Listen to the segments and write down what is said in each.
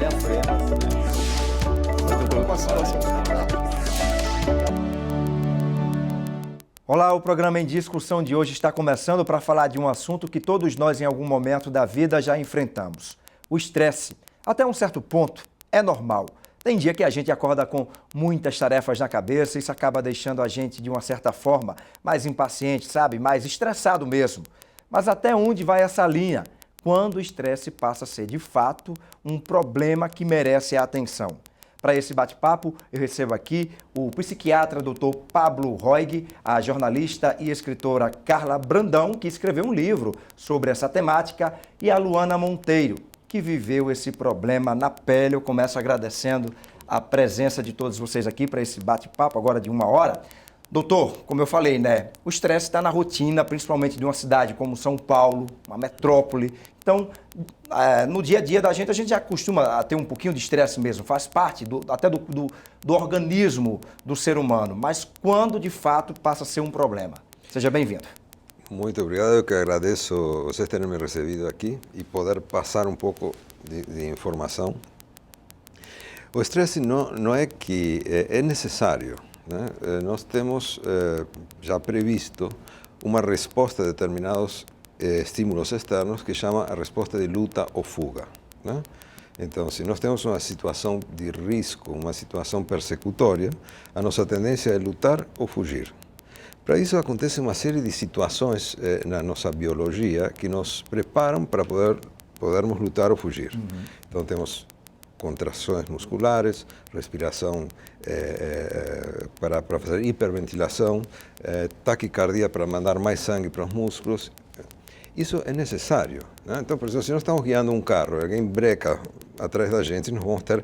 problemas, Olá, o programa Em Discussão de hoje está começando para falar de um assunto que todos nós em algum momento da vida já enfrentamos. O estresse. Até um certo ponto, é normal. Tem dia que a gente acorda com muitas tarefas na cabeça e isso acaba deixando a gente, de uma certa forma, mais impaciente, sabe? Mais estressado mesmo. Mas até onde vai essa linha? Quando o estresse passa a ser, de fato, um problema que merece a atenção. Para esse bate-papo, eu recebo aqui o psiquiatra Dr. Pablo Roig, a jornalista e escritora Carla Brandão, que escreveu um livro sobre essa temática, e a Luana Monteiro, que viveu esse problema na pele. Eu começo agradecendo a presença de todos vocês aqui para esse bate-papo agora de 1 hora. Doutor, como eu falei, né? O estresse está na rotina, principalmente de uma cidade como São Paulo, uma metrópole. Então, no dia a dia da gente, a gente já costuma ter um pouquinho de estresse mesmo, faz parte até do organismo do ser humano. Mas quando, de fato, passa a ser um problema? Seja bem-vindo. Muito obrigado, eu que agradeço vocês terem me recebido aqui e poder passar um pouco de informação. O estresse não é que é necessário, né? Nós temos já previsto uma resposta a determinados estímulos externos que chama a resposta de luta ou fuga, né? Então, se nós temos uma situação de risco, uma situação persecutória, a nossa tendência é lutar ou fugir. Para isso acontece uma série de situações na nossa biologia que nos preparam para podermos lutar ou fugir. Então temos contrações musculares, respiração para fazer hiperventilação, taquicardia para mandar mais sangue para os músculos. Isso é necessário, né? Então, por exemplo, se nós estamos guiando um carro, alguém breca atrás da gente, nós vamos ter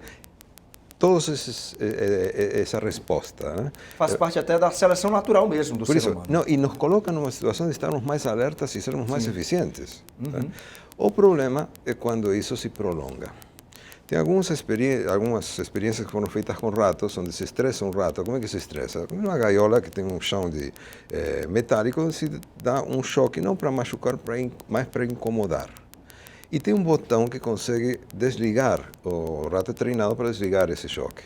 todos essa resposta, né? Faz parte até da seleção natural mesmo do ser humano. Não, e nos coloca numa situação de estarmos mais alertas e sermos mais eficientes. Né? O problema é quando isso se prolonga. Tem algumas experiências que foram feitas com ratos, onde se estressa um rato. Como é que se estressa? Uma gaiola que tem um chão de metálico, se dá um choque não para machucar, mas para incomodar. E tem um botão que consegue desligar, o rato é treinado para desligar esse choque.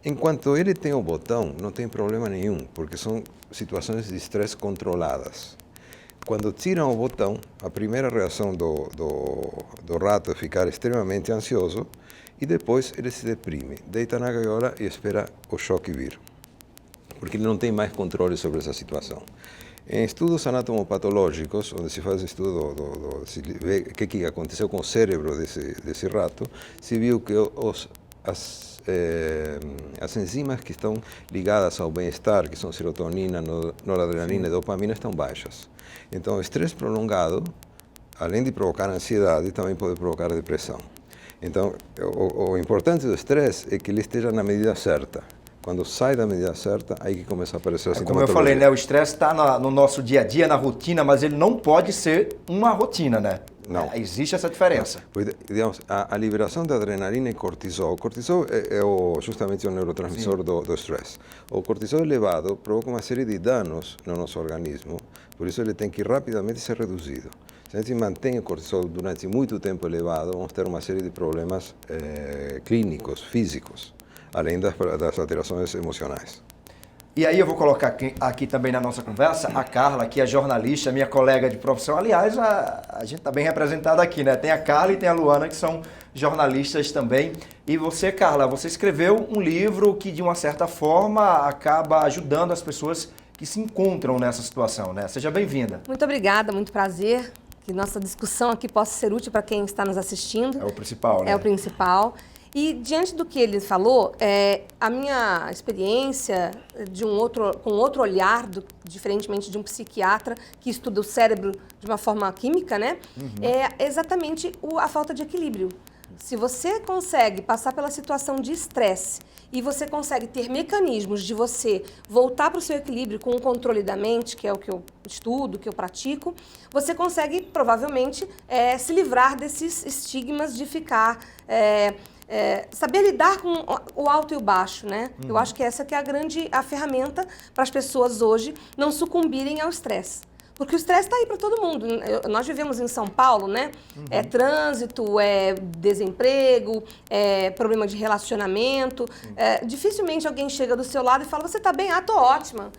Enquanto ele tem o botão, não tem problema nenhum, porque são situações de estresse controladas. Quando tiram o botão, a primeira reação do rato é ficar extremamente ansioso e depois ele se deprime, deita na gaiola e espera o choque vir, porque ele não tem mais controle sobre essa situação. Em estudos anatomopatológicos, onde se faz estudo, se vê o que aconteceu com o cérebro desse rato, se viu que as enzimas que estão ligadas ao bem-estar, que são serotonina, noradrenalina e dopamina, estão baixas. Então, o estresse prolongado, além de provocar ansiedade, também pode provocar depressão. Então, o importante do estresse é que ele esteja na medida certa. Quando sai da medida certa, aí que começa a aparecer a sintomatologia. Como eu falei, né, o estresse está no nosso dia a dia, na rotina, mas ele não pode ser uma rotina, né? Não. Existe essa diferença. Pois, digamos, a liberação de adrenalina e cortisol. O cortisol é justamente o neurotransmissor do estresse. O cortisol elevado provoca uma série de danos no nosso organismo, por isso ele tem que rapidamente ser reduzido. Se a gente mantém o cortisol durante muito tempo elevado, vamos ter uma série de problemas clínicos, físicos, além das alterações emocionais. E aí eu vou colocar aqui também na nossa conversa a Carla, que é jornalista, minha colega de profissão. Aliás, a gente está bem representado aqui, né? Tem a Carla e tem a Luana, que são jornalistas também. E você, Carla, você escreveu um livro que, de uma certa forma, acaba ajudando as pessoas que se encontram nessa situação, né? Seja bem-vinda. Muito obrigada, muito prazer. Que nossa discussão aqui possa ser útil para quem está nos assistindo. É o principal, né? É o principal. E diante do que ele falou, a minha experiência com outro olhar, diferentemente de um psiquiatra que estuda o cérebro de uma forma química, né? É exatamente a falta de equilíbrio. Se você consegue passar pela situação de estresse e você consegue ter mecanismos de você voltar para o seu equilíbrio com o controle da mente, que é o que eu estudo, que eu pratico, você consegue provavelmente se livrar desses estigmas de ficar... saber lidar com o alto e o baixo, né? Eu acho que essa que é a ferramenta para as pessoas hoje não sucumbirem ao estresse. Porque o estresse está aí para todo mundo. Nós vivemos em São Paulo, né? É trânsito, é desemprego, é problema de relacionamento. Dificilmente alguém chega do seu lado e fala, você está bem? Ah, tô ótima.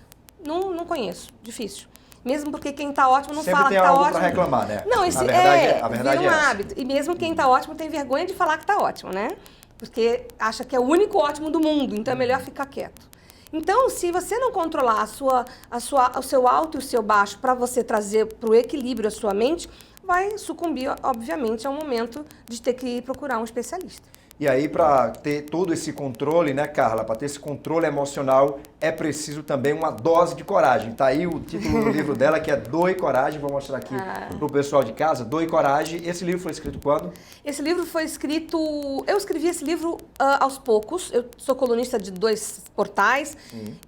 Não conheço, difícil. Mesmo porque quem está ótimo não Sempre fala tem que está algo ótimo. para reclamar, né? Não, isso a verdade vira um é essa. hábito. E mesmo quem está ótimo tem vergonha de falar que está ótimo, né? Porque acha que é o único ótimo do mundo, então é melhor ficar quieto. Então, se você não controlar o seu alto e o seu baixo para você trazer para o equilíbrio a sua mente, vai sucumbir, obviamente, a um momento de ter que ir procurar um especialista. E aí, para ter todo esse controle, né, Carla? Para ter esse controle emocional, é preciso também uma dose de coragem. Tá aí o título do livro dela, que é Doe Coragem. Vou mostrar aqui para o pessoal de casa. Doe Coragem. Esse livro foi escrito quando? Esse livro foi escrito... Eu escrevi esse livro aos poucos. Eu sou colunista de 2 portais.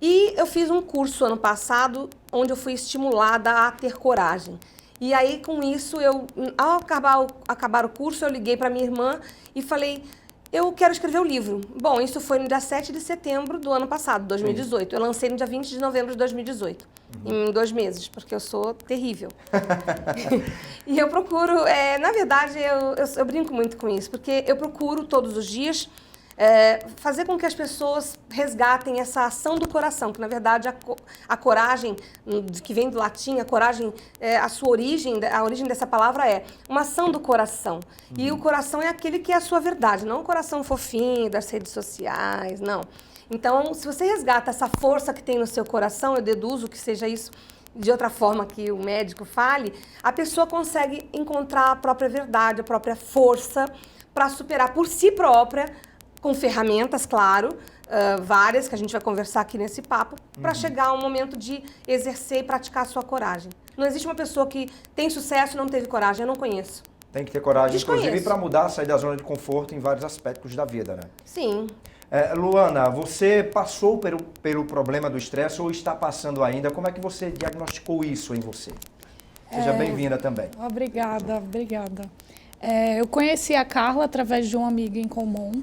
E eu fiz um curso ano passado, onde eu fui estimulada a ter coragem. E aí, com isso, ao acabar o curso, eu liguei para minha irmã e falei... Eu quero escrever o livro. Bom, isso foi no dia 7 de setembro do ano passado, 2018. Eu lancei no dia 20 de novembro de 2018, em 2 meses, porque eu sou terrível. E eu procuro, na verdade, eu brinco muito com isso, porque eu procuro todos os dias fazer com que as pessoas resgatem essa ação do coração, que na verdade a coragem, que vem do latim, a coragem, a origem dessa palavra é uma ação do coração. E o coração é aquele que é a sua verdade, não o coração fofinho das redes sociais, não. Então, se você resgata essa força que tem no seu coração, eu deduzo que seja isso de outra forma que o médico fale, a pessoa consegue encontrar a própria verdade, a própria força para superar por si própria, com ferramentas, claro, várias, que a gente vai conversar aqui nesse papo, para chegar ao momento de exercer e praticar a sua coragem. Não existe uma pessoa que tem sucesso e não teve coragem, eu não conheço. Tem que ter coragem, Desconheço. inclusive, para mudar, sair da zona de conforto em vários aspectos da vida, né? Sim. Luana, você passou pelo problema do estresse ou está passando ainda? Como é que você diagnosticou isso em você? Seja bem-vinda também. Obrigada. Eu conheci a Carla através de uma amiga em comum,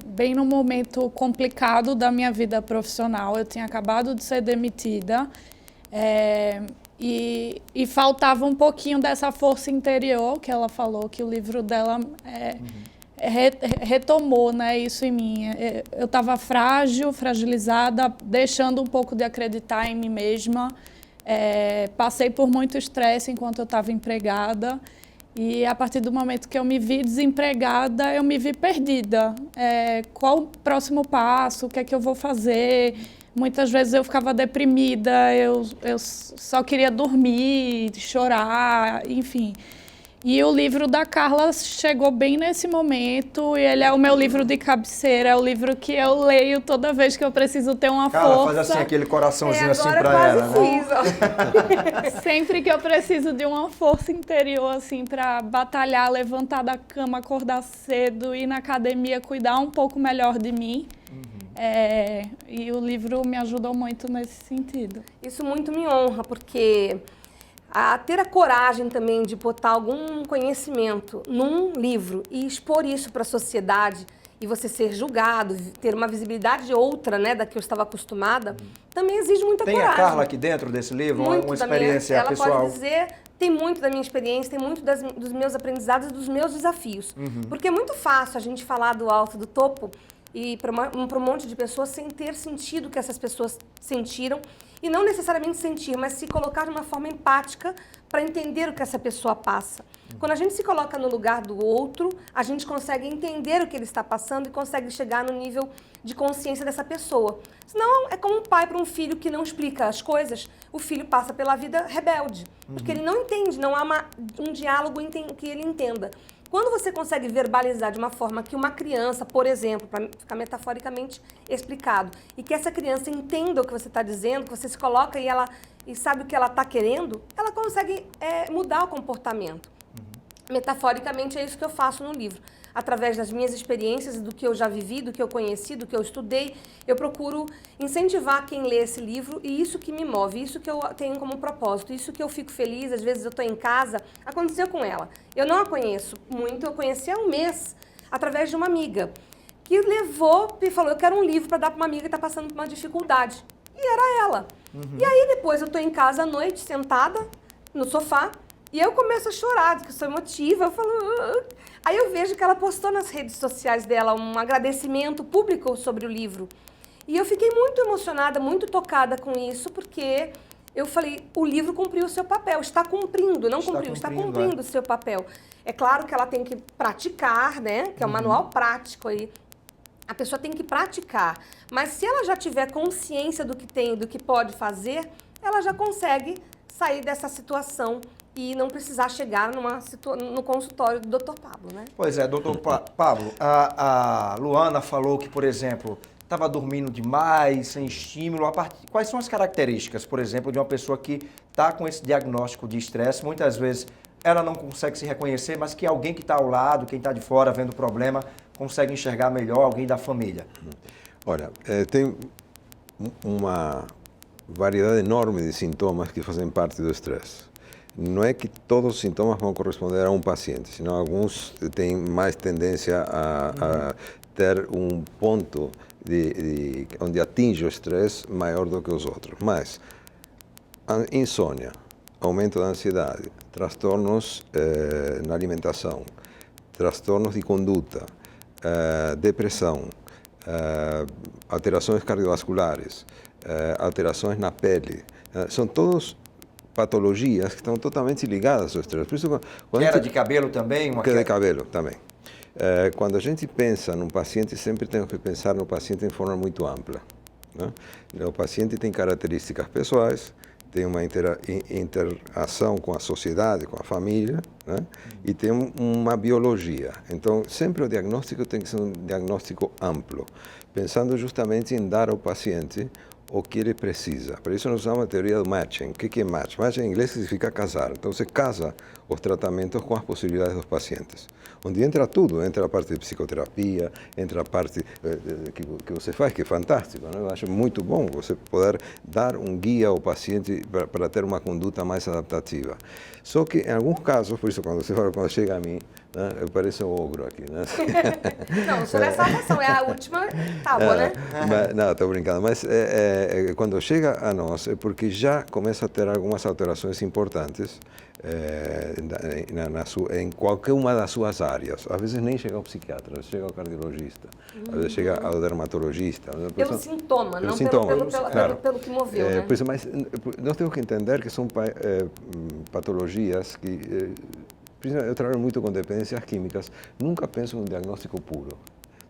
bem no momento complicado da minha vida profissional. Eu tinha acabado de ser demitida e faltava um pouquinho dessa força interior que ela falou, que o livro dela retomou, né, isso em mim. Eu estava fragilizada, deixando um pouco de acreditar em mim mesma. Passei por muito estresse enquanto eu estava empregada. E a partir do momento que eu me vi desempregada, eu me vi perdida. Qual o próximo passo? O que é que eu vou fazer? Muitas vezes eu ficava deprimida, eu só queria dormir, chorar, enfim. E o livro da Carla chegou bem nesse momento, e ele é o meu livro de cabeceira, é o livro que eu leio toda vez que eu preciso ter uma Carla, força. faz assim aquele coraçãozinho assim agora pra quase ela, né? fiz, ó. Sempre que eu preciso de uma força interior, assim, para batalhar, levantar da cama, acordar cedo, ir na academia, cuidar um pouco melhor de mim. E o livro me ajudou muito nesse sentido. Isso muito me honra, porque ter a coragem também de botar algum conhecimento num livro e expor isso para a sociedade e você ser julgado, ter uma visibilidade outra, né, da que eu estava acostumada, também exige muita coragem. Tem a Carla aqui dentro desse livro, Muito uma da experiência ela pessoal? pode dizer, tem muito da minha experiência, tem muito dos meus aprendizados e dos meus desafios. Porque é muito fácil a gente falar do alto, do topo, e para um monte de pessoas sem ter sentido o que essas pessoas sentiram, e não necessariamente sentir, mas se colocar de uma forma empática para entender o que essa pessoa passa. Quando a gente se coloca no lugar do outro, a gente consegue entender o que ele está passando e consegue chegar no nível de consciência dessa pessoa. Senão, é como um pai para um filho que não explica as coisas, o filho passa pela vida rebelde, porque ele não entende, não há um diálogo que ele entenda. Quando você consegue verbalizar de uma forma que uma criança, por exemplo, para ficar metaforicamente explicado, e que essa criança entenda o que você está dizendo, que você se coloca e sabe o que ela está querendo, ela consegue mudar o comportamento. Metaforicamente é isso que eu faço no livro. Através das minhas experiências, do que eu já vivi, do que eu conheci, do que eu estudei, eu procuro incentivar quem lê esse livro, e isso que me move, isso que eu tenho como propósito, isso que eu fico feliz, às vezes eu estou em casa, aconteceu com ela. Eu não a conheço muito, eu conheci há um mês, através de uma amiga, que levou e falou, eu quero um livro para dar para uma amiga que está passando por uma dificuldade. E era ela. E aí depois eu estou em casa à noite, sentada, no sofá, e eu começo a chorar, porque eu sou emotiva, eu falo... Aí eu vejo que ela postou nas redes sociais dela um agradecimento público sobre o livro. E eu fiquei muito emocionada, muito tocada com isso, porque eu falei, o livro cumpriu o seu papel, está cumprindo, não cumpriu, está cumprindo o seu papel. É claro que ela tem que praticar, né, que é um manual prático aí. A pessoa tem que praticar, mas se ela já tiver consciência do que tem, do que pode fazer, ela já consegue sair dessa situação e não precisar chegar no consultório do Dr. Pablo, né? Pois é, doutor Pablo, a Luana falou que, por exemplo, estava dormindo demais, sem estímulo. Quais são as características, por exemplo, de uma pessoa que está com esse diagnóstico de estresse? Muitas vezes ela não consegue se reconhecer, mas que alguém que está ao lado, quem está de fora vendo o problema, consegue enxergar melhor, alguém da família. Olha, tem uma variedade enorme de sintomas que fazem parte do estresse. Não é que todos os sintomas vão corresponder a um paciente, senão alguns têm mais tendência a ter um ponto onde atinge o estresse maior do que os outros. Mas a insônia, aumento da ansiedade, transtornos na alimentação, transtornos de conduta, depressão, alterações cardiovasculares, alterações na pele, são todos patologias que estão totalmente ligadas ao estresse. Por isso, Queda de cabelo também? Queda de cabelo também. Quando a gente pensa num paciente, sempre temos que pensar no paciente em forma muito ampla, né? O paciente tem características pessoais, tem uma interação com a sociedade, com a família, né? E tem uma biologia. Então, sempre o diagnóstico tem que ser um diagnóstico amplo, pensando justamente em dar ao paciente o que ele precisa. Por isso nós usamos a teoria do matching. O que é match? Match em inglês significa casar. Então você casa os tratamentos com as possibilidades dos pacientes. Onde entra tudo, entra a parte de psicoterapia, entra a parte que você faz, que é fantástico, né? Eu acho muito bom você poder dar um guia ao paciente para ter uma conduta mais adaptativa. Só que em alguns casos, por isso quando chega a mim, né, eu pareço um ogro aqui, né? Não, só nessa relação, é a última tábua, né? Não, estou brincando, mas quando chega a nós é porque já começa a ter algumas alterações importantes em qualquer uma das suas áreas. Às vezes nem chega ao psiquiatra, às vezes chega ao cardiologista, às vezes chega ao dermatologista. Pelo sintoma, não pelo que moveu, né? Mas nós temos que entender que são patologias que... Eu trabalho muito com dependências químicas, nunca penso num diagnóstico puro.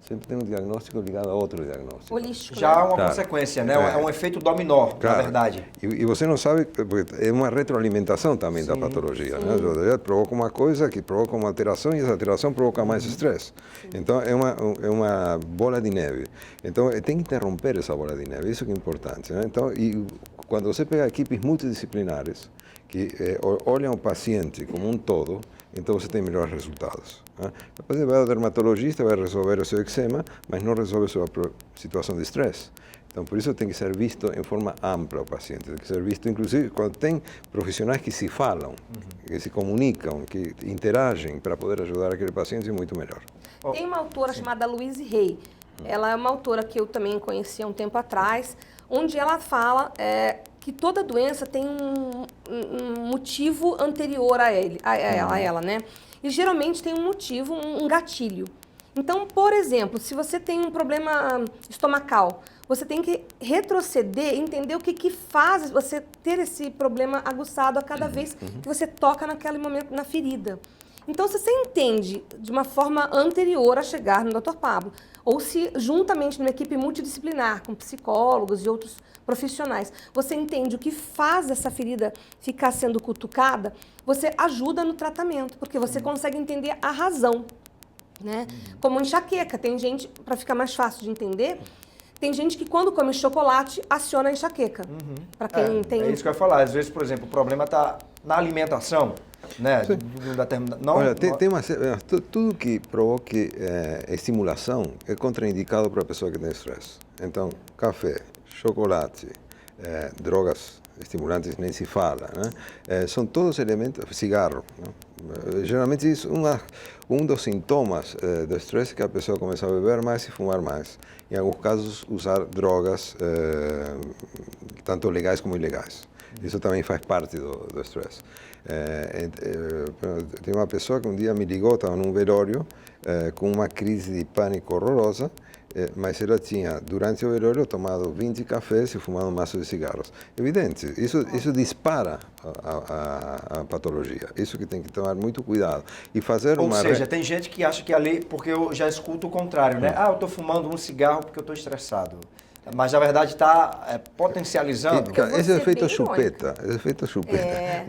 Sempre tem um diagnóstico ligado a outro diagnóstico. Holístico. Já há uma consequência, né? É um efeito dominó, na verdade. E você não sabe, porque é uma retroalimentação também da patologia. Né? Provoca uma coisa que provoca uma alteração e essa alteração provoca mais estresse. Então é uma bola de neve. Então tem que interromper essa bola de neve, isso que é importante. Né? Então, quando você pega equipes multidisciplinares que olham o paciente como um todo, então você tem melhores resultados. Né? Você vai ao dermatologista, vai resolver o seu eczema, mas não resolve a sua situação de estresse. Então, por isso tem que ser visto em forma ampla o paciente, tem que ser visto, inclusive, quando tem profissionais que se falam, que se comunicam, que interagem para poder ajudar aquele paciente, é muito melhor. Tem uma autora chamada Louise Hay. Ela é uma autora que eu também conheci há um tempo atrás, onde ela fala que toda doença tem um motivo anterior a ela, né? E geralmente tem um motivo, um gatilho. Então, por exemplo, se você tem um problema estomacal, você tem que retroceder e entender o que faz você ter esse problema aguçado a cada vez que você toca naquele momento na ferida. Então, se você entende de uma forma anterior a chegar no Dr. Pablo, ou se juntamente numa equipe multidisciplinar, com psicólogos e outros profissionais, você entende o que faz essa ferida ficar sendo cutucada, você ajuda no tratamento, porque você consegue entender a razão, né? Como enxaqueca, tem gente, para ficar mais fácil de entender, tem gente que quando come chocolate aciona a enxaqueca. Para quem tem... É isso que eu ia falar. Às vezes, por exemplo, o problema está na alimentação, né? Não, olha, tudo que provoque estimulação é contraindicado para a pessoa que tem estresse. Então, café, chocolate, drogas estimulantes nem se fala, né? São todos elementos, cigarro, né? Geralmente isso um dos sintomas do estresse é que a pessoa começa a beber mais e fumar mais. Em alguns casos usar drogas tanto legais como ilegais. Isso também faz parte do estresse. Tem uma pessoa que um dia me ligou, estava num velório, com uma crise de pânico horrorosa, mas ela tinha, durante o velório, tomado 20 cafés e fumado um maço de cigarros. Evidente, isso dispara a patologia. Isso que tem que tomar muito cuidado. E fazer Ou seja, tem gente que acha que ali, porque eu já escuto o contrário, né? Eu estou fumando um cigarro porque eu estou estressado. Mas, na verdade, está potencializando. Esse é o efeito chupeta.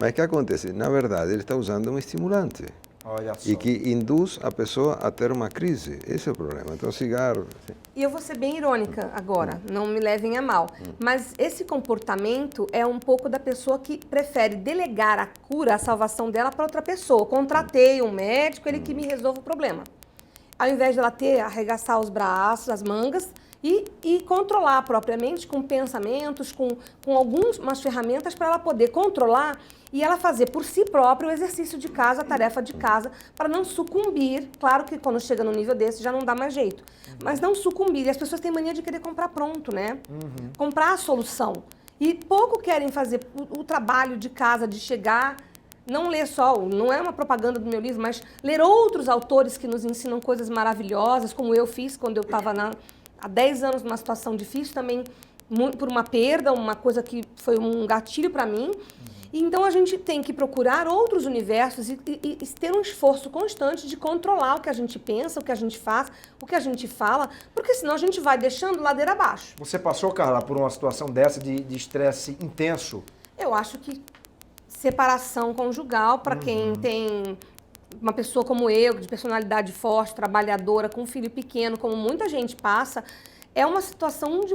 Mas o que acontece? Na verdade, ele está usando um estimulante. Olha só. E que induz a pessoa a ter uma crise. Esse é o problema. Então, cigarro... E eu vou ser bem irônica agora, não me levem a mal. Mas esse comportamento é um pouco da pessoa que prefere delegar a cura, a salvação dela para outra pessoa. Contratei um médico, ele que me resolve o problema. Ao invés de ela arregaçar os braços, as mangas, e controlar propriamente com pensamentos, com algumas ferramentas para ela poder controlar e ela fazer por si própria o exercício de casa, a tarefa de casa, para não sucumbir. Claro que quando chega num nível desse já não dá mais jeito, mas não sucumbir. E as pessoas têm mania de querer comprar pronto, né? Comprar a solução. E pouco querem fazer o trabalho de casa, de chegar... Não ler só, não é uma propaganda do meu livro, mas ler outros autores que nos ensinam coisas maravilhosas, como eu fiz quando eu estava há 10 anos numa situação difícil também, por uma perda, uma coisa que foi um gatilho para mim. E então a gente tem que procurar outros universos e ter um esforço constante de controlar o que a gente pensa, o que a gente faz, o que a gente fala, porque senão a gente vai deixando ladeira abaixo. Você passou, Carla, por uma situação dessa de estresse intenso? Eu acho que separação conjugal, para quem tem uma pessoa como eu, de personalidade forte, trabalhadora, com um filho pequeno, como muita gente passa, é uma situação de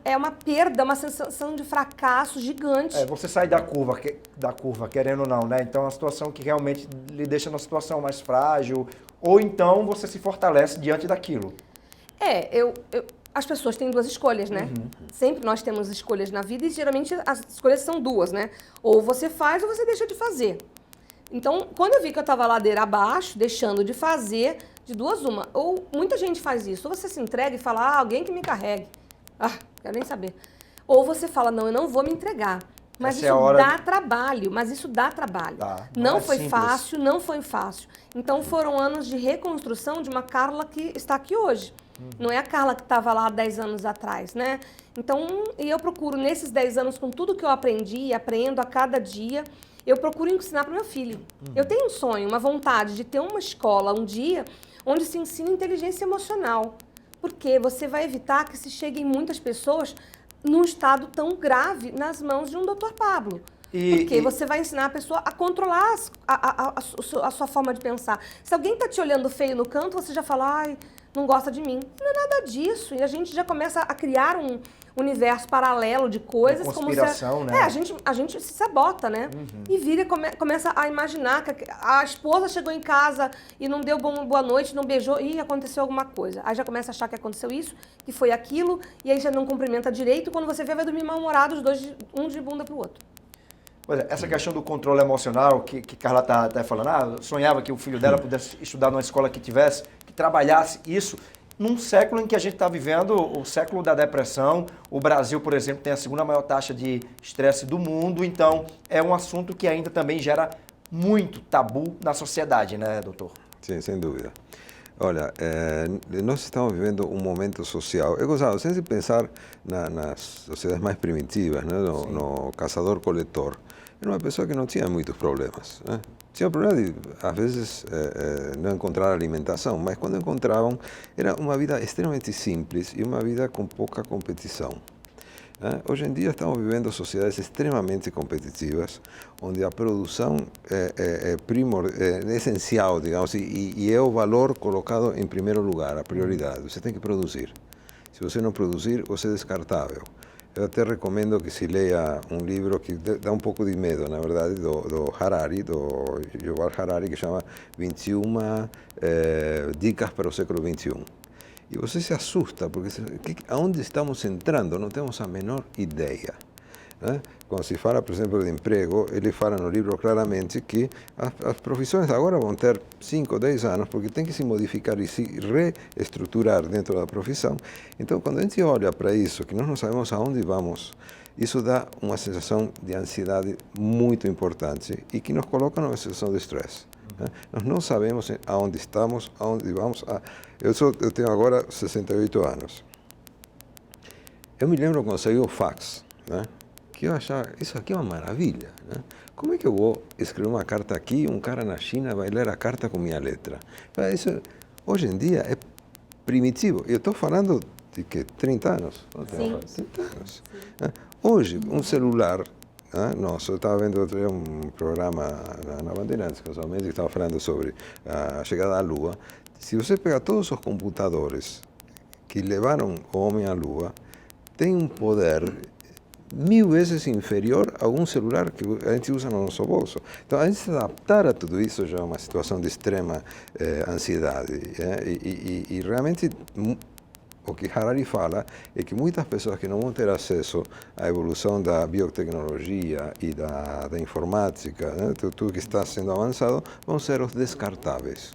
é uma perda, uma sensação de fracasso gigante. Você sai da curva, querendo ou não, né? Então é uma situação que realmente lhe deixa numa situação mais frágil, ou então você se fortalece diante daquilo. As pessoas têm duas escolhas, né? Sempre nós temos escolhas na vida e geralmente as escolhas são duas, né? Ou você faz ou você deixa de fazer. Então, quando eu vi que eu estava ladeira abaixo, deixando de fazer, de duas uma. Ou muita gente faz isso. Ou você se entrega e fala, alguém que me carregue. Quero nem saber. Ou você fala, não, eu não vou me entregar. Mas isso dá trabalho, Não foi fácil, não foi fácil. Então foram anos de reconstrução de uma Carla que está aqui hoje. Não é a Carla que estava lá há 10 anos atrás, né? Então, eu procuro nesses 10 anos, com tudo que eu aprendi e aprendo a cada dia, eu procuro ensinar para o meu filho. Eu tenho um sonho, uma vontade de ter uma escola um dia onde se ensine inteligência emocional. Porque você vai evitar que se cheguem muitas pessoas num estado tão grave nas mãos de um Dr. Pablo. Porque você vai ensinar a pessoa a controlar a sua forma de pensar. Se alguém está te olhando feio no canto, você já fala, não gosta de mim. Não é nada disso. E a gente já começa a criar um universo paralelo de coisas. Conspiração, como se, né? A gente se sabota, né? E começa a imaginar que a esposa chegou em casa e não deu boa noite, não beijou, e aconteceu alguma coisa. Aí já começa a achar que aconteceu isso, que foi aquilo, e aí já não cumprimenta direito, e quando você vê, vai dormir mal-humorado, os dois, um de bunda pro outro. Olha, essa questão do controle emocional que Carla está falando, sonhava que o filho dela pudesse estudar numa escola que trabalhasse isso, num século em que a gente está vivendo, o século da depressão. O Brasil, por exemplo, tem a segunda maior taxa de estresse do mundo, então é um assunto que ainda também gera muito tabu na sociedade, né, doutor? Sim, sem dúvida. Olha, nós estamos vivendo um momento social. Eu gostava sempre de pensar nas sociedades mais primitivas, né? No caçador-coletor. Era uma pessoa que não tinha muitos problemas, né? Tinha problema de, às vezes, não encontrar alimentação, mas quando encontravam, era uma vida extremamente simples e uma vida com pouca competição. Hoje em dia estamos vivendo sociedades extremamente competitivas, onde a produção é essencial, digamos, e é o valor colocado em primeiro lugar, a prioridade. Você tem que produzir. Se você não produzir, você é descartável. Eu até recomendo que se leia um livro que dá um pouco de medo, na verdade, do Harari, do Yuval Harari, que chama 21 Dicas para o século XXI. E você se assusta, porque aonde estamos entrando não temos a menor ideia. né? Quando se fala, por exemplo, de emprego, ele fala no livro claramente que as profissões agora vão ter 5 ou 10 anos, porque tem que se modificar e se reestruturar dentro da profissão. Então, quando a gente olha para isso, que nós não sabemos aonde vamos, isso dá uma sensação de ansiedade muito importante e que nos coloca numa sensação de estresse. Né? Nós não sabemos aonde estamos, aonde vamos. Eu tenho agora 68 anos. Eu me lembro quando saiu o fax, né? Que eu achava, isso aqui é uma maravilha. Né? Como é que eu vou escrever uma carta aqui e um cara na China vai ler a carta com minha letra? Isso, hoje em dia, é primitivo. Eu estou falando de que 30 anos? Sim. 30 anos. Né? Hoje, um celular nosso, eu estava vendo outro dia um programa na Bandeirantes, casualmente, que estava falando sobre a chegada à Lua. Se você pegar todos os computadores que levaram o homem à Lua, tem um poder 1000 vezes inferior a um celular que a gente usa no nosso bolso. Então, a gente se adaptar a tudo isso já é uma situação de extrema ansiedade. E realmente, o que Harari fala é que muitas pessoas que não vão ter acesso à evolução da biotecnologia e da informática, né, tudo que está sendo avançado, vão ser os descartáveis.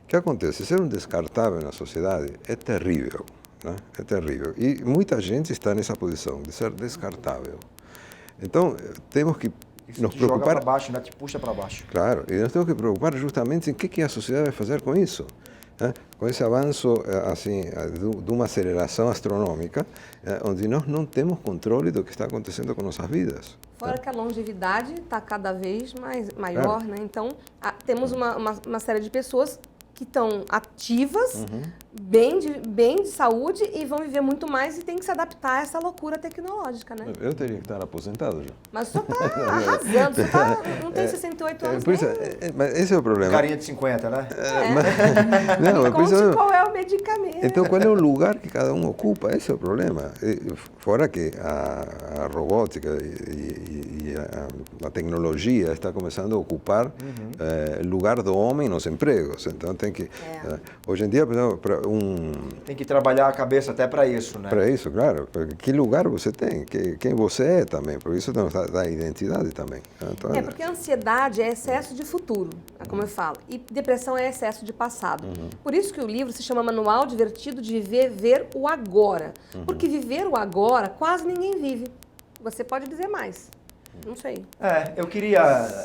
O que acontece? Ser um descartável na sociedade é terrível. Né? É terrível. E muita gente está nessa posição de ser descartável. Então, temos que nos preocupar... Joga para baixo, né? Te puxa para baixo. Claro, e nós temos que preocupar justamente em que a sociedade vai fazer com isso. Né? Com esse avanço assim, de uma aceleração astronômica, onde nós não temos controle do que está acontecendo com nossas vidas. Fora que a longevidade está cada vez maior, né? Então, temos uma série de pessoas que estão ativas, bem de saúde e vão viver muito mais e tem que se adaptar a essa loucura tecnológica, né? Eu teria que estar aposentado já. Mas o senhor está arrasando, não tem 68 anos por isso, mas esse é o problema. Carinha de 50, né? Não, Me conte qual é o medicamento. Então, qual é o lugar que cada um ocupa? Esse é o problema. Fora que a robótica e a tecnologia está começando a ocupar lugar do homem nos empregos. Então, tem que... hoje em dia, por exemplo, tem que trabalhar a cabeça até para isso, né? Para isso, claro. Que lugar você tem, quem você é também, porque isso dá identidade também. Então, porque a ansiedade é excesso de futuro, como eu falo, e depressão é excesso de passado. Por isso que o livro se chama Manual Divertido de Viver o Agora. Porque viver o agora quase ninguém vive. Você pode dizer mais. Não sei. Eu queria,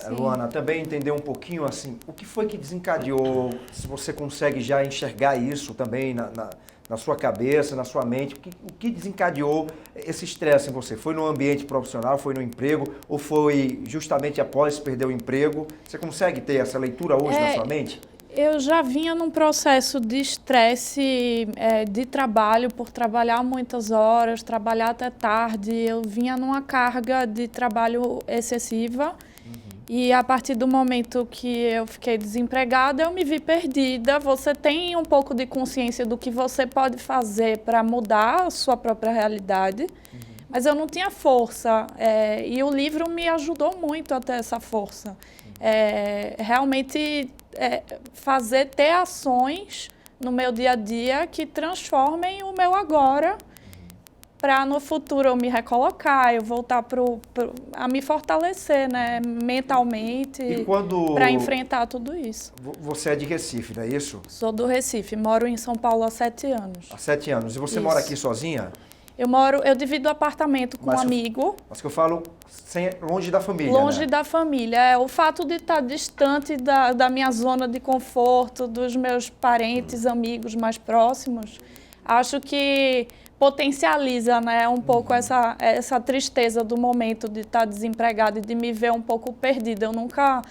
Luana, também entender um pouquinho assim, o que foi que desencadeou, se você consegue já enxergar isso também na sua cabeça, na sua mente, o que desencadeou esse estresse em você? Foi no ambiente profissional, foi no emprego, ou foi justamente após perder o emprego? Você consegue ter essa leitura hoje na sua mente? Eu já vinha num processo de estresse de trabalho, por trabalhar muitas horas, trabalhar até tarde. Eu vinha numa carga de trabalho excessiva. E a partir do momento que eu fiquei desempregada, eu me vi perdida. Você tem um pouco de consciência do que você pode fazer para mudar a sua própria realidade, mas eu não tinha força. E o livro me ajudou muito a ter essa força. Realmente ter ações no meu dia a dia que transformem o meu agora para no futuro eu me recolocar, eu voltar a me fortalecer, né, mentalmente, para enfrentar tudo isso. Você é de Recife, não é isso? Sou do Recife, moro em São Paulo há 7 anos. Há 7 anos. E você mora aqui sozinha? Eu divido apartamento com um amigo. Mas que eu falo longe da família, Longe né? da família. O fato de estar distante da minha zona de conforto, dos meus parentes, amigos mais próximos, acho que potencializa, né, um pouco essa tristeza do momento de estar desempregada e de me ver um pouco perdida. Eu nunca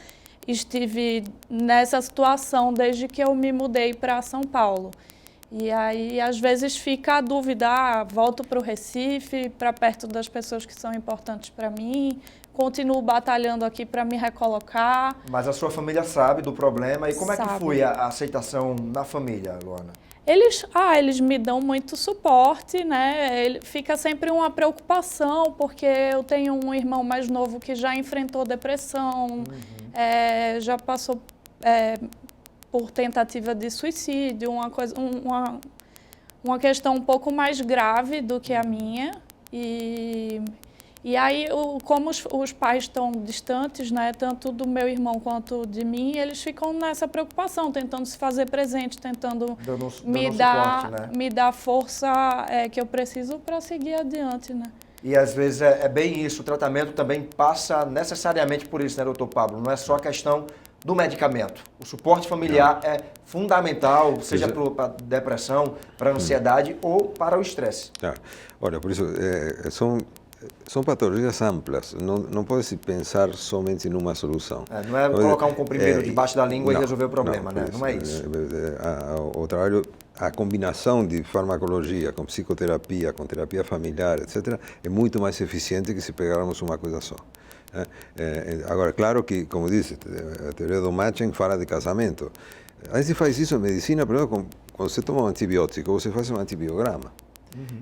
estive nessa situação desde que eu me mudei para São Paulo. E aí, às vezes, fica a dúvida, volto para o Recife, para perto das pessoas que são importantes para mim, continuo batalhando aqui para me recolocar. Mas a sua família sabe do problema. E como é que Sabe. foi a aceitação na família, Luana? Eles me dão muito suporte, né? Fica sempre uma preocupação, porque eu tenho um irmão mais novo que já enfrentou depressão, já passou por tentativa de suicídio, uma questão um pouco mais grave do que a minha. E E aí, como os pais estão distantes, né, tanto do meu irmão quanto de mim, eles ficam nessa preocupação, tentando se fazer presente, tentando me dar força que eu preciso para seguir adiante, né? E às vezes é bem isso, o tratamento também passa necessariamente por isso, né, doutor Pablo? Não é só a questão do medicamento. O suporte familiar é fundamental, seja para depressão, para ansiedade ou para o estresse. Olha, por isso, são patologias amplas, não pode-se pensar somente numa solução. Não é colocar um comprimido debaixo da língua e resolver o problema, né? Não é isso. O trabalho, a combinação de farmacologia com psicoterapia, com terapia familiar, etc., é muito mais eficiente que se pegarmos uma coisa só. Agora, claro que, como disse, a teoria do matching fala de casamento. A gente faz isso em medicina, primeiro, quando você toma um antibiótico, você faz um antibiograma.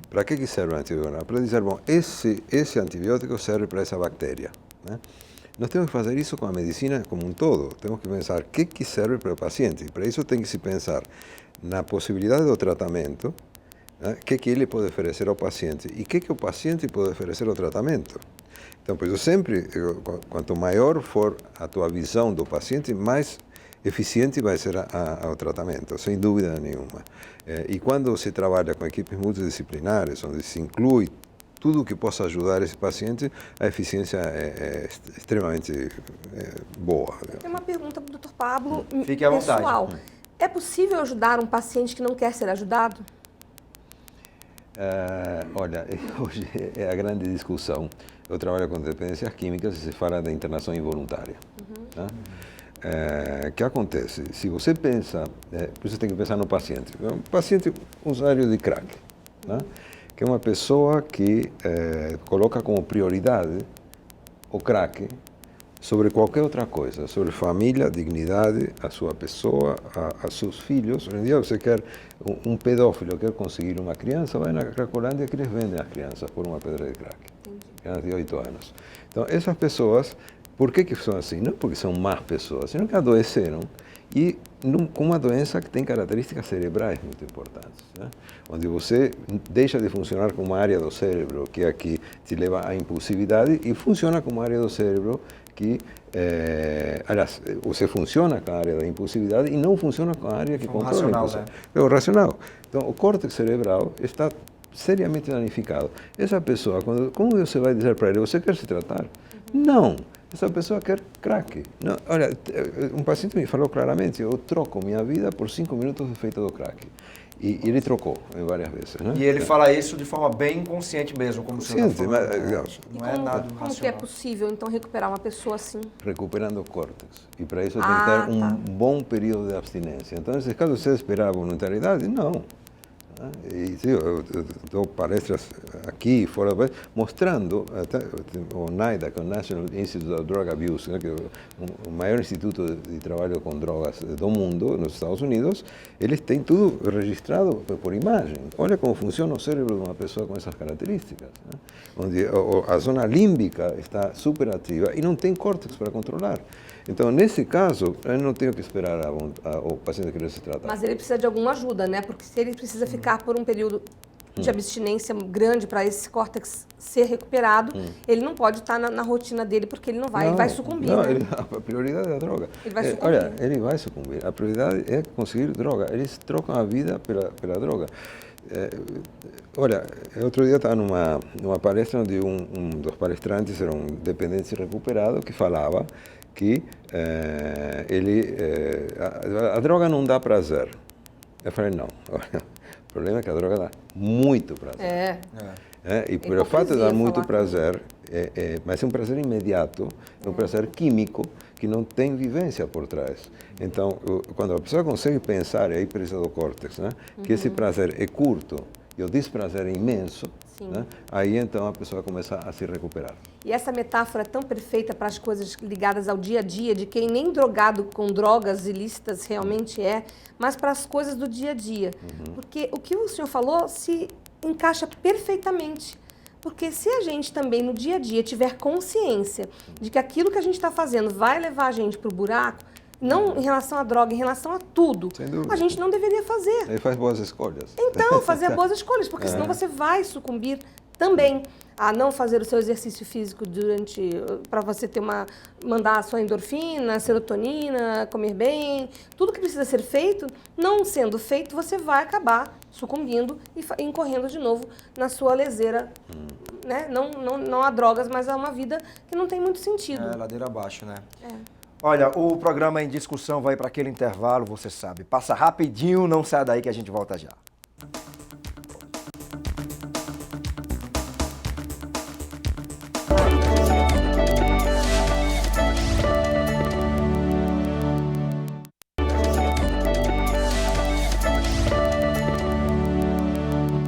Para que serve o antibiograma? Para dizer, bom, esse antibiótico serve para essa bactéria. Né? Nós temos que fazer isso com a medicina como um todo. Temos que pensar o que serve para o paciente. Para isso tem que se pensar na possibilidade do tratamento, né? que ele pode oferecer ao paciente e que o paciente pode oferecer ao tratamento. Então, por isso sempre, quanto maior for a tua visão do paciente, mais eficiente vai ser o tratamento, sem dúvida nenhuma. E quando se trabalha com equipes multidisciplinares, onde se inclui tudo que possa ajudar esse paciente, a eficiência é extremamente boa. Tem uma pergunta para o Dr. Pablo, Fique à pessoal. vontade. É possível ajudar um paciente que não quer ser ajudado? Olha, hoje é a grande discussão. Eu trabalho com dependências químicas e se fala da internação involuntária. Né? O que acontece? Se você pensa, você tem que pensar no paciente. Um paciente usuário de crack, né? Que é uma pessoa que coloca como prioridade o crack sobre qualquer outra coisa, sobre família, dignidade, a sua pessoa, a seus filhos. Hoje em dia você quer, um pedófilo quer conseguir uma criança, vai na Cracolândia que eles vendem as crianças por uma pedra de crack. Crianças de 8 anos. Então, essas pessoas, por que são assim? Não porque são más pessoas, senão que adoeceram e com uma doença que tem características cerebrais muito importantes, né? Onde você deixa de funcionar como uma área do cérebro que aqui te leva à impulsividade e funciona como uma área do cérebro que, aliás, você funciona com a área da impulsividade e não funciona com a área que controla a impulsividade. Né? É o racional. Então, o córtex cerebral está seriamente danificado. Essa pessoa, como você vai dizer para ele, você quer se tratar? Não. Essa pessoa quer crack. Não, olha, um paciente me falou claramente, eu troco minha vida por 5 minutos do efeito do crack. E ele trocou várias vezes. Né? E ele fala isso de forma bem inconsciente mesmo, como o senhor está falando. Não é nada racional. Como que é possível, então, recuperar uma pessoa assim? Recuperando o córtex. E para isso tem que ter um bom período de abstinência. Então, nesse caso, você espera a voluntariedade? Não. E eu dou palestras aqui e fora do país, mostrando, o NIDA, que é o National Institute of Drug Abuse, né, que é o maior instituto de trabalho com drogas do mundo, nos Estados Unidos, eles têm tudo registrado por imagem. Olha como funciona o cérebro de uma pessoa com essas características, né? Onde a zona límbica está superativa e não tem córtex para controlar. Então, nesse caso, eu não tenho que esperar o paciente querer se tratar. Mas ele precisa de alguma ajuda, né? Porque se ele precisa ficar por um período de abstinência grande para esse córtex ser recuperado, ele não pode estar na rotina dele, porque ele vai sucumbir. Não, né? A prioridade é a droga. Ele vai sucumbir. Olha, ele vai sucumbir. A prioridade é conseguir droga. Eles trocam a vida pela droga. Olha, outro dia estava numa palestra onde um dos palestrantes era um dependente recuperado que falava que a droga não dá prazer. Eu falei, não, olha, o problema é que a droga dá muito prazer. E pelo fato de dar muito prazer, mas é um prazer imediato, é um prazer químico que não tem vivência por trás. Então, quando a pessoa consegue pensar, e aí precisa do córtex, né, que esse prazer é curto e o desprazer é imenso, né, aí então a pessoa começa a se recuperar. E essa metáfora é tão perfeita para as coisas ligadas ao dia a dia, de quem nem drogado com drogas ilícitas realmente é, mas para as coisas do dia a dia. Porque o que o senhor falou se encaixa perfeitamente. Porque se a gente também no dia a dia tiver consciência de que aquilo que a gente está fazendo vai levar a gente para o buraco, não em relação à droga, em relação a tudo, a gente não deveria fazer. Ele faz boas escolhas. Então, fazer boas escolhas, porque senão você vai sucumbir Também a não fazer o seu exercício físico para você mandar a sua endorfina, serotonina, comer bem, tudo que precisa ser feito, não sendo feito, você vai acabar sucumbindo e incorrendo de novo na sua leseira, né? Não há drogas, mas há uma vida que não tem muito sentido. É, ladeira abaixo, né? É. Olha, o programa Em Discussão vai para aquele intervalo, você sabe. Passa rapidinho, não sai daí que a gente volta já.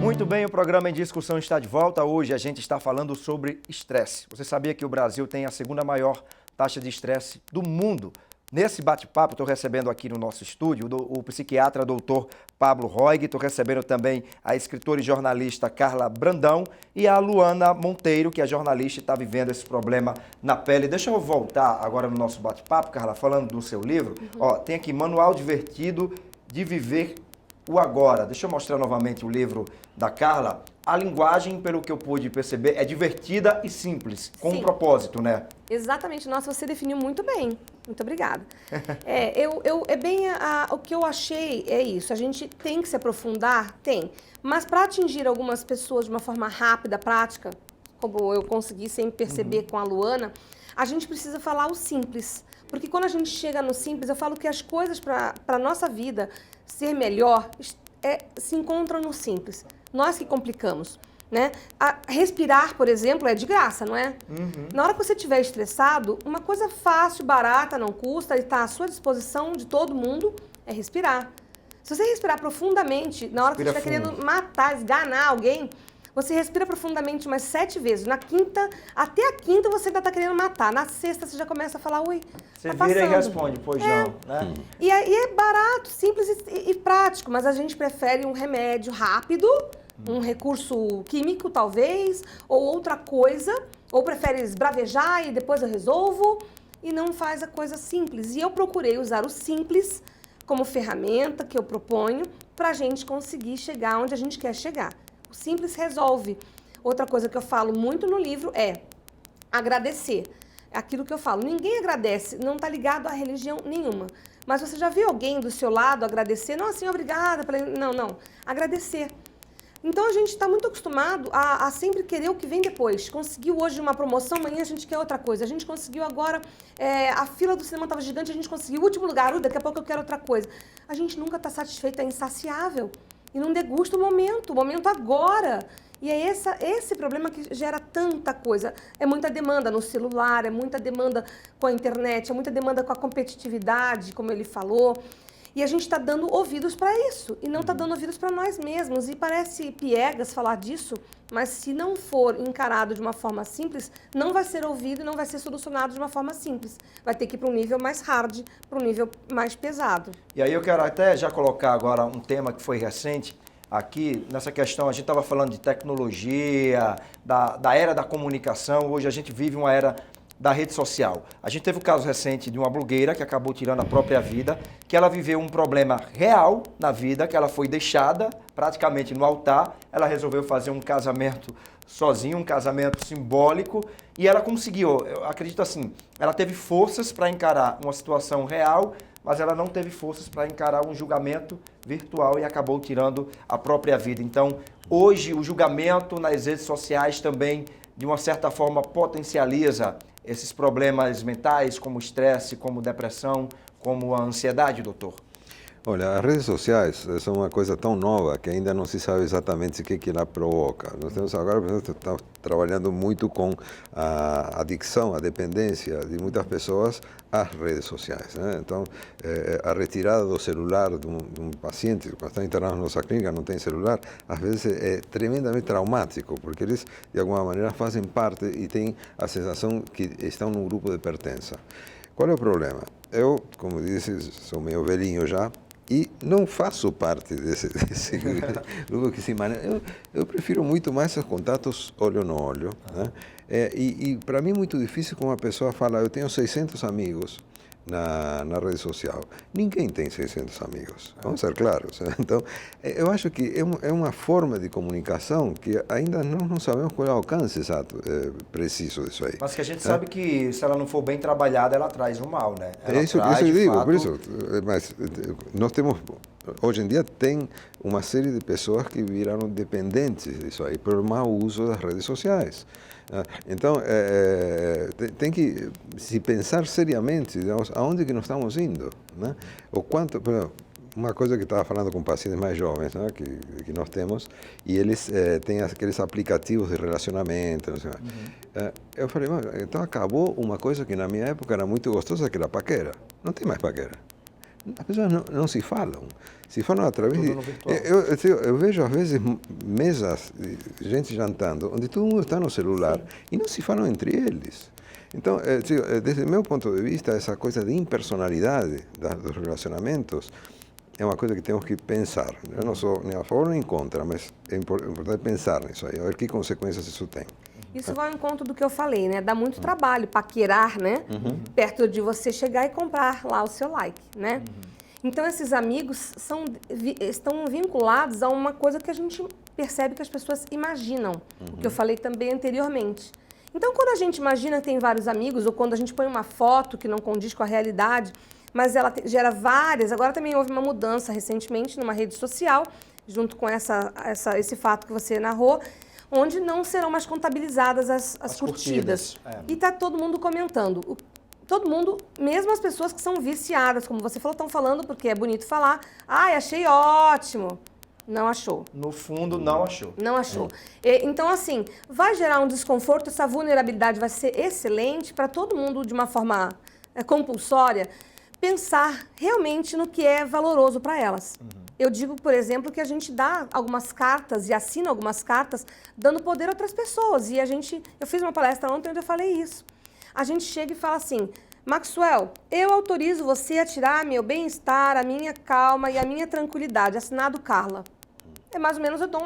Muito bem, o programa Em Discussão está de volta. Hoje a gente está falando sobre estresse. Você sabia que o Brasil tem a segunda maior taxa de estresse do mundo? Nesse bate-papo, estou recebendo aqui no nosso estúdio o psiquiatra doutor Pablo Roig, estou recebendo também a escritora e jornalista Carla Brandão e a Luana Monteiro, que é jornalista e está vivendo esse problema na pele. Deixa eu voltar agora no nosso bate-papo, Carla, falando do seu livro. Ó, tem aqui Manual Divertido de Viver o Agora. Deixa eu mostrar novamente o livro da Carla. A linguagem, pelo que eu pude perceber, é divertida e simples, com um propósito, né? Exatamente. Nossa, você definiu muito bem. Muito obrigada. O que eu achei é isso. A gente tem que se aprofundar? Tem. Mas para atingir algumas pessoas de uma forma rápida, prática, como eu consegui sempre perceber com a Luana, a gente precisa falar o simples. Porque quando a gente chega no simples, eu falo que as coisas para a nossa vida ser melhor se encontram no simples. Nós que complicamos, né? Respirar, por exemplo, é de graça, não é? Na hora que você estiver estressado, uma coisa fácil, barata, não custa e está à sua disposição de todo mundo é respirar. Se você respirar profundamente, na hora que você estiver querendo matar, esganar alguém, você respira profundamente umas 7 vezes. Até a quinta você ainda está querendo matar. Na sexta você já começa a falar, ui, você vira e responde, pois não, né? E aí é barato, simples e prático, mas a gente prefere um remédio rápido, um recurso químico talvez, ou outra coisa, ou prefere esbravejar e depois eu resolvo, e não faz a coisa simples. E eu procurei usar o simples como ferramenta que eu proponho para a gente conseguir chegar onde a gente quer chegar. O simples resolve. Outra coisa que eu falo muito no livro é agradecer. Aquilo que eu falo, ninguém agradece, não está ligado a religião nenhuma. Mas você já viu alguém do seu lado agradecer? Não assim, obrigada. Não. Agradecer. Então a gente está muito acostumado a sempre querer o que vem depois. Conseguiu hoje uma promoção, amanhã a gente quer outra coisa. A gente conseguiu agora, a fila do cinema estava gigante, a gente conseguiu o último lugar, daqui a pouco eu quero outra coisa. A gente nunca está satisfeito, é insaciável. E não degusta o momento agora. E é esse problema que gera tanta coisa. É muita demanda no celular, é muita demanda com a internet, é muita demanda com a competitividade, como ele falou. E a gente está dando ouvidos para isso, e não está dando ouvidos para nós mesmos. E parece piegas falar disso, mas se não for encarado de uma forma simples, não vai ser ouvido e não vai ser solucionado de uma forma simples. Vai ter que ir para um nível mais hard, para um nível mais pesado. E aí eu quero até já colocar agora um tema que foi recente aqui, nessa questão, a gente estava falando de tecnologia, da era da comunicação, hoje a gente vive uma era da rede social. A gente teve o caso recente de uma blogueira que acabou tirando a própria vida, que ela viveu um problema real na vida, que ela foi deixada praticamente no altar, ela resolveu fazer um casamento sozinha, um casamento simbólico, e ela conseguiu, eu acredito assim, ela teve forças para encarar uma situação real, mas ela não teve forças para encarar um julgamento virtual e acabou tirando a própria vida. Então, hoje, o julgamento nas redes sociais também, de uma certa forma, potencializa esses problemas mentais, como estresse, como depressão, como a ansiedade, doutor? Olha, as redes sociais são uma coisa tão nova que ainda não se sabe exatamente o que ela provoca. Nós temos agora, por exemplo, estamos trabalhando muito com a adicção, a dependência de muitas pessoas às redes sociais, né? Então, a retirada do celular de um paciente que está internado na nossa clínica, não tem celular, às vezes é tremendamente traumático, porque eles, de alguma maneira, fazem parte e têm a sensação que estão num grupo de pertença. Qual é o problema? Eu, como disse, sou meio velhinho já, e não faço parte desse grupo que se maneja. Eu prefiro muito mais os contatos olho no olho, né? E para mim é muito difícil quando uma pessoa fala, eu tenho 600 amigos, na rede social. Ninguém tem 600 amigos, vamos ser claros. Então, eu acho que é uma forma de comunicação que ainda não sabemos qual é o alcance exato, preciso disso aí. Mas que a gente sabe que se ela não for bem trabalhada, ela traz o mal, né? Ela É isso traz, que eu de digo, fato, por isso. Mas nós temos, hoje em dia, tem uma série de pessoas que viraram dependentes disso aí, por mau uso das redes sociais. Então, tem que se pensar seriamente, digamos, aonde que nós estamos indo, né? O quanto, por exemplo, uma coisa que estava falando com pacientes mais jovens, né, que nós temos, e eles têm aqueles aplicativos de relacionamento, não sei mais. Eu falei, então acabou uma coisa que na minha época era muito gostosa, que era a paquera. Não tem mais paquera. As pessoas não se falam. Se falam através de... Eu vejo, às vezes, mesas de gente jantando, onde todo mundo está no celular e não se falam entre eles. Então, desde o meu ponto de vista, essa coisa de impersonalidade dos relacionamentos é uma coisa que temos que pensar. Eu não sou nem a favor nem contra, mas é importante pensar nisso aí, a ver que consequências isso tem. Isso vai ao encontro do que eu falei, né? Dá muito trabalho paquerar, né? Perto de você chegar e comprar lá o seu like, né? Então, esses amigos estão vinculados a uma coisa que a gente percebe que as pessoas imaginam, o que eu falei também anteriormente. Então, quando a gente imagina que tem vários amigos, ou quando a gente põe uma foto que não condiz com a realidade, mas ela gera várias... Agora também houve uma mudança recentemente numa rede social, junto com esse fato que você narrou, onde não serão mais contabilizadas as curtidas. E está todo mundo comentando. Todo mundo, mesmo as pessoas que são viciadas, como você falou, estão falando porque é bonito falar. Ai, achei ótimo. Não achou. No fundo, não achou. Não achou. Então, assim, vai gerar um desconforto, essa vulnerabilidade vai ser excelente para todo mundo, de uma forma compulsória, pensar realmente no que é valoroso para elas. Eu digo, por exemplo, que a gente dá algumas cartas e assina algumas cartas dando poder a outras pessoas. E eu fiz uma palestra ontem onde eu falei isso. A gente chega e fala assim, Maxwell, eu autorizo você a tirar meu bem-estar, a minha calma e a minha tranquilidade. Assinado Carla. É mais ou menos, eu dou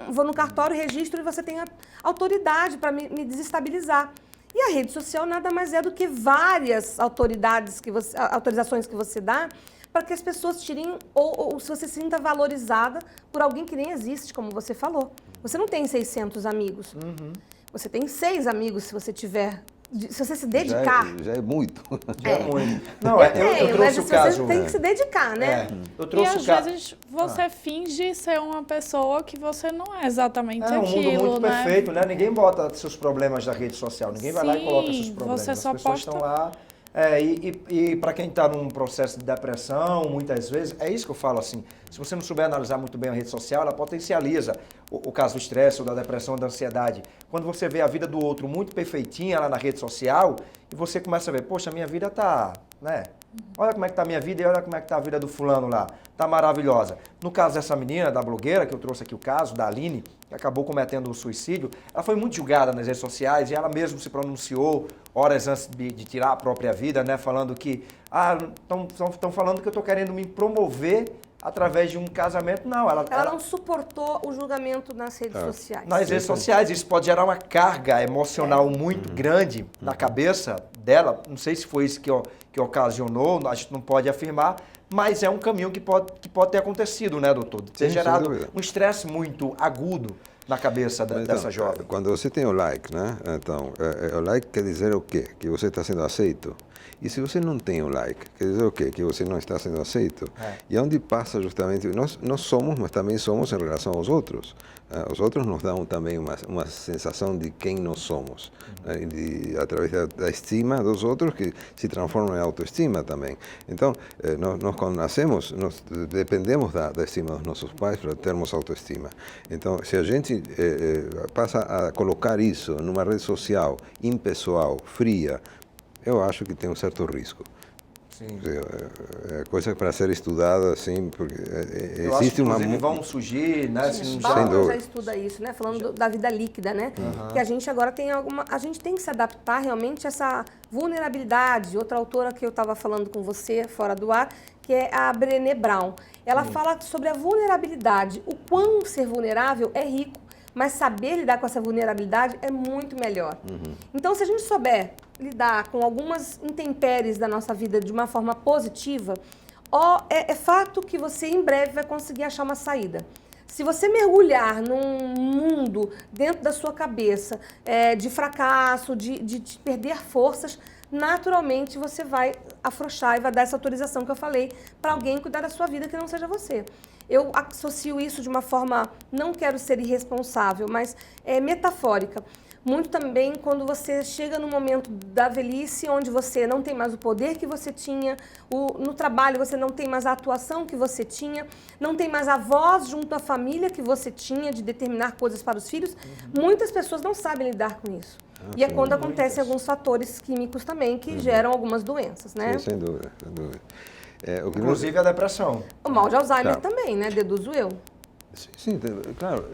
vou no cartório, registro e você tem a autoridade para me desestabilizar. E a rede social nada mais é do que várias autorizações que você dá para que as pessoas tirem, ou se você se sinta valorizada por alguém que nem existe, como você falou. Você não tem 600 amigos. Você tem 6 amigos, se você tiver... Se você se dedicar... Já é muito. Já é muito. Não, eu trouxe o caso... Você tem que se dedicar, né? Eu trouxe e às vezes você finge ser uma pessoa que você não é exatamente aquilo, um mundo muito né? perfeito, né? Ninguém bota seus problemas na rede social. Ninguém vai lá e coloca seus problemas. Você só As pessoas estão lá... E para quem está num processo de depressão, muitas vezes, é isso que eu falo assim, se você não souber analisar muito bem a rede social, ela potencializa o caso do estresse, ou da depressão, ou da ansiedade. Quando você vê a vida do outro muito perfeitinha lá na rede social, e você começa a ver, poxa, minha vida tá, né? Olha como é que tá a minha vida e olha como é que tá a vida do fulano lá. Tá maravilhosa. No caso dessa menina, da blogueira, que eu trouxe aqui o caso, da Aline, que acabou cometendo um suicídio, ela foi muito julgada nas redes sociais e ela mesma se pronunciou horas antes de tirar a própria vida, né? Falando que, estão falando que eu tô querendo me promover através de um casamento. Não, ela não suportou o julgamento nas redes sociais. Nas redes sociais, isso pode gerar uma carga emocional muito grande na cabeça dela. Não sei se foi isso que ocasionou, a gente não pode afirmar, mas é um caminho que pode ter acontecido, né, doutor? De ter gerado um estresse muito agudo na cabeça dessa jovem. Quando você tem o like, né? Então, o like quer dizer o quê? Que você está sendo aceito. E se você não tem o like, quer dizer o quê? Que você não está sendo aceito. E onde passa justamente... Nós somos, mas também somos em relação aos outros. Os outros nos dão também uma sensação de quem nós somos. Através da estima dos outros, que se transforma em autoestima também. Então, nós quando nascemos, nós dependemos da estima dos nossos pais para termos autoestima. Então, se a gente passa a colocar isso numa rede social impessoal, fria, eu acho que tem um certo risco. Sim. É coisa para ser estudada, assim, porque existe inclusive vão surgir, né? Bauman já estuda isso, né? Falando da vida líquida, né? Que a gente agora tem a gente tem que se adaptar realmente a essa vulnerabilidade. Outra autora que eu estava falando com você, fora do ar, que é a Brené Brown. Ela fala sobre a vulnerabilidade. O quão ser vulnerável é rico, mas saber lidar com essa vulnerabilidade é muito melhor. Então, se a gente souber lidar com algumas intempéries da nossa vida de uma forma positiva, é fato que você em breve vai conseguir achar uma saída. Se você mergulhar num mundo dentro da sua cabeça de fracasso, de perder forças, naturalmente você vai afrouxar e vai dar essa autorização que eu falei para alguém cuidar da sua vida que não seja você. Eu associo isso de uma forma, não quero ser irresponsável, mas metafórica. Muito também quando você chega no momento da velhice, onde você não tem mais o poder que você tinha, no trabalho você não tem mais a atuação que você tinha, não tem mais a voz junto à família que você tinha de determinar coisas para os filhos. Muitas pessoas não sabem lidar com isso. E é quando acontecem alguns fatores químicos também que geram algumas doenças, né? Sim, sem dúvida, sem dúvida. Inclusive a depressão. O mal de Alzheimer também, né? Deduzo eu. Sim, claro.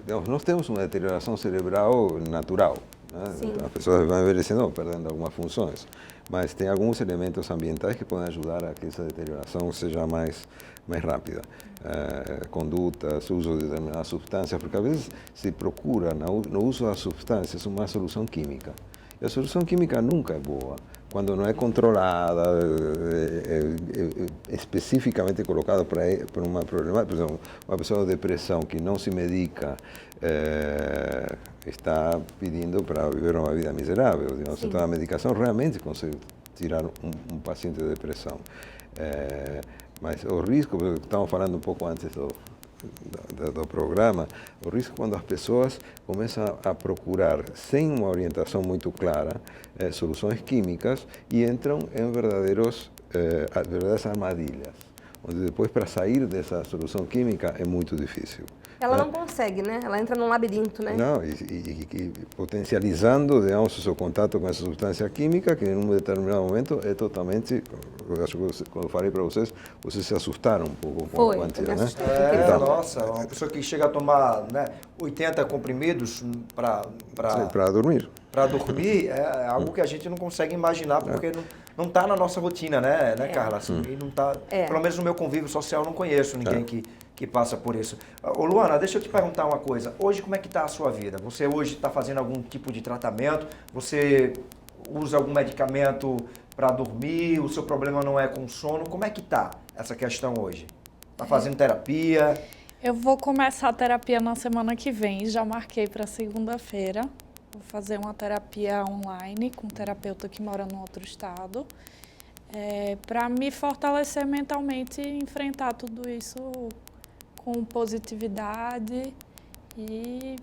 Digamos, nós temos uma deterioração cerebral natural. Né? Então, as pessoas vão envelhecendo, perdendo algumas funções. Mas tem alguns elementos ambientais que podem ajudar a que essa deterioração seja mais rápida. Condutas, uso de determinadas substâncias, porque às vezes se procura no uso das substâncias uma solução química. E a solução química nunca é boa quando não é controlada, especificamente colocada para uma problemática. Por exemplo, uma pessoa de depressão que não se medica está pedindo para viver uma vida miserável. Então, a medicação realmente consegue tirar um paciente de depressão. Mas o risco, estamos falando um pouco antes do programa, o risco quando as pessoas começam a procurar, sem uma orientação muito clara, soluções químicas e entram em verdadeiras armadilhas, onde depois para sair dessa solução química é muito difícil. Ela não consegue, né? Ela entra num labirinto, né? Não, e potencializando, digamos, o seu contato com essa substância química, que em um determinado momento é totalmente, eu acho que quando eu falei para vocês se assustaram um pouco com a quantia, né? Então, nossa, uma pessoa que chega a tomar 80 comprimidos para dormir. Para dormir é algo que a gente não consegue imaginar, porque não está na nossa rotina, né Carla? Assim, e não tá, pelo menos no meu convívio social, não conheço ninguém que passa por isso. Ô Luana, deixa eu te perguntar uma coisa. Hoje, como é que está a sua vida? Você hoje está fazendo algum tipo de tratamento? Você usa algum medicamento para dormir? O seu problema não é com sono? Como é que está essa questão hoje? Está fazendo terapia? Eu vou começar a terapia na semana que vem. Já marquei para segunda-feira. Vou fazer uma terapia online com um terapeuta que mora no outro estado. Para me fortalecer mentalmente e enfrentar tudo isso com positividade e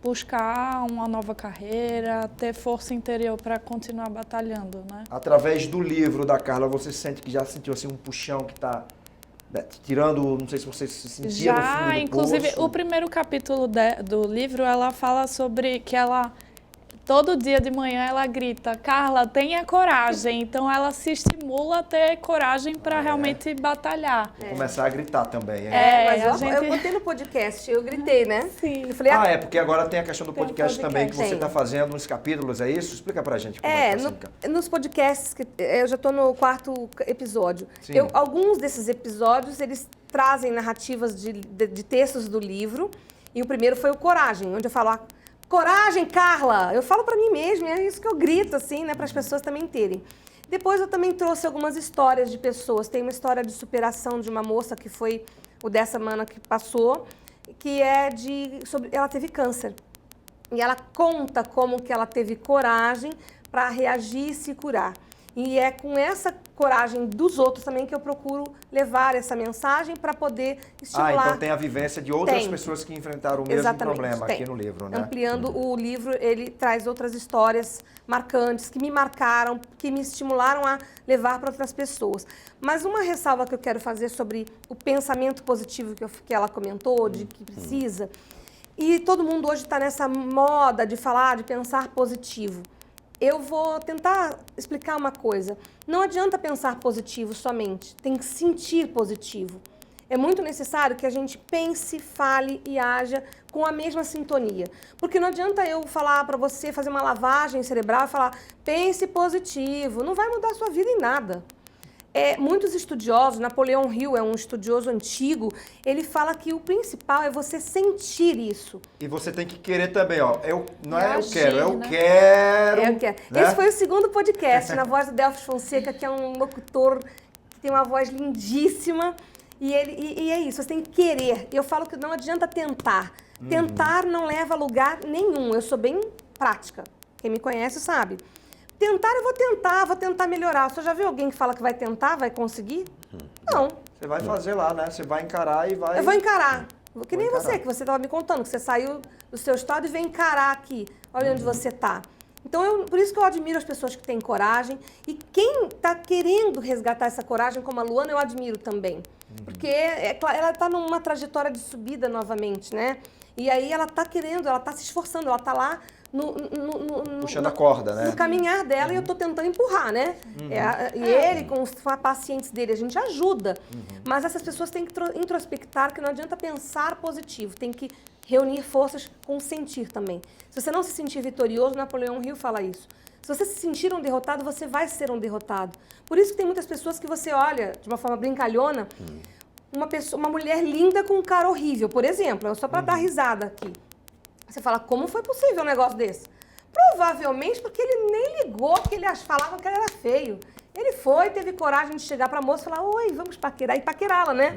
buscar uma nova carreira, ter força interior para continuar batalhando, né? Através do livro da Carla, você sente que já sentiu assim um puxão que está tirando, não sei se você se sentia no fundo do inclusive, poço. o primeiro capítulo do livro, ela fala sobre que ela todo dia de manhã ela grita, Carla, tenha coragem. Então ela se estimula a ter coragem para realmente batalhar. Vou começar a gritar também. Mas eu botei no podcast, eu gritei, né? Sim. Eu falei, porque agora tem a questão do podcast também, que você está fazendo uns capítulos, é isso? Explica pra gente como é que tá nos podcasts, eu já estou no 4º episódio. Alguns desses episódios, eles trazem narrativas de textos do livro, e o primeiro foi o Coragem, onde eu falo... Coragem, Carla! Eu falo para mim mesma, é isso que eu grito, assim, né, para as pessoas também terem. Depois eu também trouxe algumas histórias de pessoas. Tem uma história de superação de uma moça que foi o dessa semana que passou, que é ela teve câncer. E ela conta como que ela teve coragem para reagir e se curar. E é com essa coragem dos outros também que eu procuro levar essa mensagem para poder estimular. Então tem a vivência de outras pessoas que enfrentaram o mesmo problema aqui no livro, né? Ampliando o livro, ele traz outras histórias marcantes, que me marcaram, que me estimularam a levar para outras pessoas. Mas uma ressalva que eu quero fazer sobre o pensamento positivo que ela comentou, de que precisa, e todo mundo hoje está nessa moda de falar, de pensar positivo. Eu vou tentar explicar uma coisa. Não adianta pensar positivo somente, tem que sentir positivo. É muito necessário que a gente pense, fale e haja com a mesma sintonia. Porque não adianta eu falar para você, fazer uma lavagem cerebral e falar, pense positivo. Não vai mudar a sua vida em nada. Muitos estudiosos, Napoleão Hill é um estudioso antigo, ele fala que o principal é você sentir isso. E você tem que querer também, ó. Não é agir, eu quero, é eu né? quero. Eu quero. Né? Esse foi o segundo podcast, na voz do Delfos Fonseca, que é um locutor que tem uma voz lindíssima. E é isso, você tem que querer. Eu falo que não adianta tentar. Tentar não leva a lugar nenhum. Eu sou bem prática. Quem me conhece sabe. Tentar, eu vou tentar melhorar. Você já viu alguém que fala que vai tentar, vai conseguir? Não. Você vai fazer lá, né? Você vai encarar e vai... Eu vou encarar. Que nem encarar. você, que você estava me contando, que você saiu do seu estado e veio encarar aqui. Olha onde você está. Então, por isso que eu admiro as pessoas que têm coragem. E quem está querendo resgatar essa coragem, como a Luana, eu admiro também. Porque ela está numa trajetória de subida novamente, né? E aí ela está querendo, ela está se esforçando, ela está lá puxando a corda, né? No caminhar dela e eu estou tentando empurrar, né? E ele, com os pacientes dele, a gente ajuda. Mas essas pessoas têm que introspectar, que não adianta pensar positivo, tem que reunir forças com o sentir também. Se você não se sentir vitorioso, Napoleão Hill fala isso. Se você se sentir um derrotado, você vai ser um derrotado. Por isso que tem muitas pessoas que você olha de uma forma brincalhona, uma mulher linda com um cara horrível, por exemplo, só para dar risada aqui. Você fala, como foi possível um negócio desse? Provavelmente porque ele nem ligou que ele falava que ela era feio. Ele teve coragem de chegar para a moça e falar, oi, vamos paquerar, e paquerá-la, né?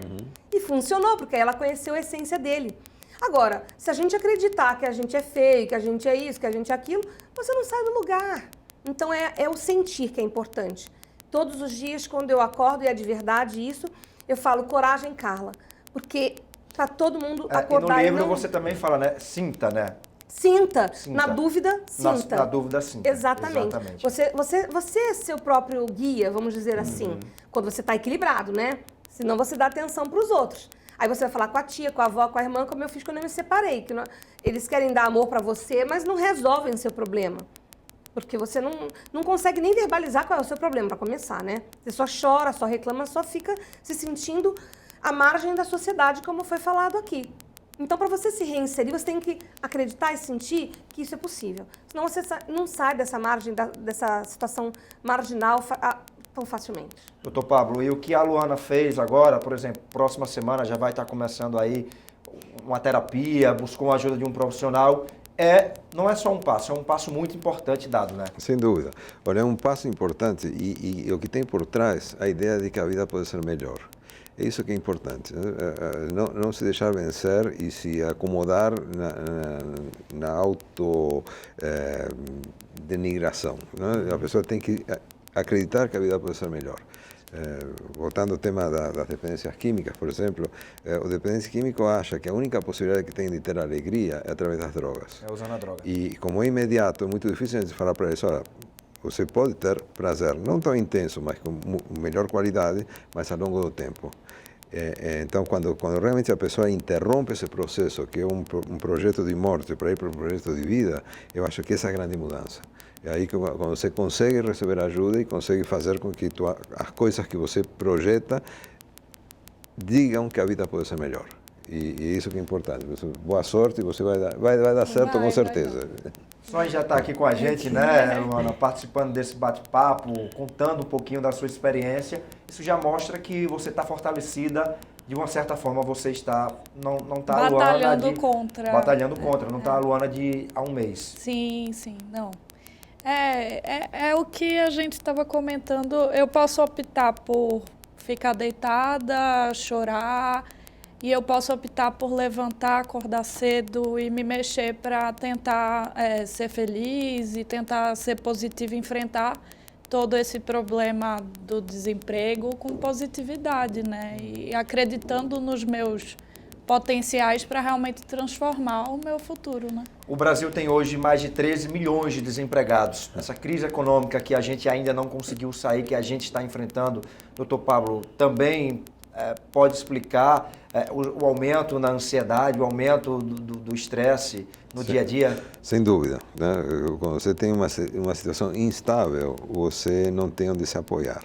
E funcionou, porque aí ela conheceu a essência dele. Agora, se a gente acreditar que a gente é feio, que a gente é isso, que a gente é aquilo, você não sai do lugar. Então é o sentir que é importante. Todos os dias, quando eu acordo, e é de verdade isso, eu falo, coragem, Carla. Porque para todo mundo acordar... E no livro você também fala, né? Sinta, né? Sinta. Na dúvida, sinta. Na dúvida, sinta. Exatamente. Você é seu próprio guia, vamos dizer assim, quando você está equilibrado, né? Senão você dá atenção para os outros. Aí você vai falar com a tia, com a avó, com a irmã, como eu fiz quando eu me separei. Que eles querem dar amor para você, mas não resolvem o seu problema. Porque você não consegue nem verbalizar qual é o seu problema, para começar, né? Você só chora, só reclama, só fica se sentindo à margem da sociedade, como foi falado aqui. Então, para você se reinserir, você tem que acreditar e sentir que isso é possível. Senão você não sai dessa margem, dessa situação marginal tão facilmente. Doutor Pablo, e o que a Luana fez agora, por exemplo, próxima semana já vai estar começando aí uma terapia, buscou a ajuda de um profissional, não é só um passo, é um passo muito importante dado, né? Sem dúvida. Olha, é um passo importante e o que tem por trás a ideia de que a vida pode ser melhor. É isso que é importante, né? Não se deixar vencer e se acomodar na autodenigração. Né? A pessoa tem que acreditar que a vida pode ser melhor. Voltando ao tema das dependências químicas, por exemplo, o dependente químico acha que a única possibilidade que tem de ter alegria é através das drogas. É usando a droga. E como é imediato, é muito difícil a gente falar para isso, olha, você pode ter prazer, não tão intenso, mas com melhor qualidade, mas ao longo do tempo. Então, quando realmente a pessoa interrompe esse processo, que é um projeto de morte para ir para um projeto de vida, eu acho que essa é a grande mudança. É aí que quando você consegue receber ajuda e consegue fazer com que as coisas que você projeta digam que a vida pode ser melhor. E isso que é importante. Boa sorte, você vai dar certo com certeza. Só já está aqui com a gente, né, Luana, participando desse bate-papo, contando um pouquinho da sua experiência. Isso já mostra que você está fortalecida, de uma certa forma você não está batalhando contra. Batalhando contra, não está a Luana há um mês. Sim, não. É o que a gente estava comentando. Eu posso optar por ficar deitada, chorar, e eu posso optar por levantar, acordar cedo e me mexer para tentar ser feliz e tentar ser positiva e enfrentar todo esse problema do desemprego com positividade, né? E acreditando nos meus potenciais para realmente transformar o meu futuro, né? O Brasil tem hoje mais de 13 milhões de desempregados. Essa crise econômica que a gente ainda não conseguiu sair, que a gente está enfrentando, doutor Pablo, também pode explicar o aumento na ansiedade, o aumento do estresse no dia a dia? Sem dúvida, né? Quando você tem uma situação instável, você não tem onde se apoiar.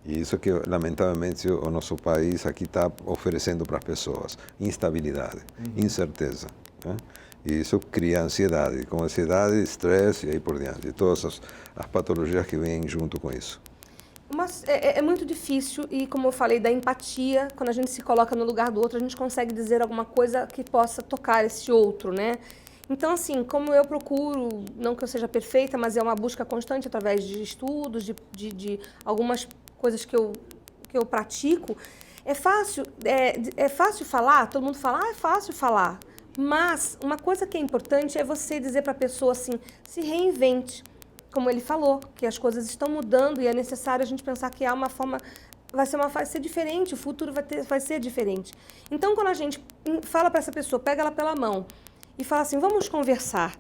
E isso que, lamentavelmente, o nosso país aqui está oferecendo para as pessoas. Instabilidade, incerteza. Né? E isso cria ansiedade. Com ansiedade, estresse e aí por diante. E todas as patologias que vêm junto com isso. É muito difícil e, como eu falei, da empatia, quando a gente se coloca no lugar do outro, a gente consegue dizer alguma coisa que possa tocar esse outro, né? Então, assim, como eu procuro, não que eu seja perfeita, mas é uma busca constante através de estudos, de algumas coisas que eu pratico, é fácil falar, todo mundo fala, é fácil falar. Mas uma coisa que é importante é você dizer para a pessoa assim, se reinvente. Como ele falou, que as coisas estão mudando e é necessário a gente pensar que há uma forma, vai ser diferente, o futuro vai ser diferente. Então, quando a gente fala para essa pessoa, pega ela pela mão e fala assim, vamos conversar.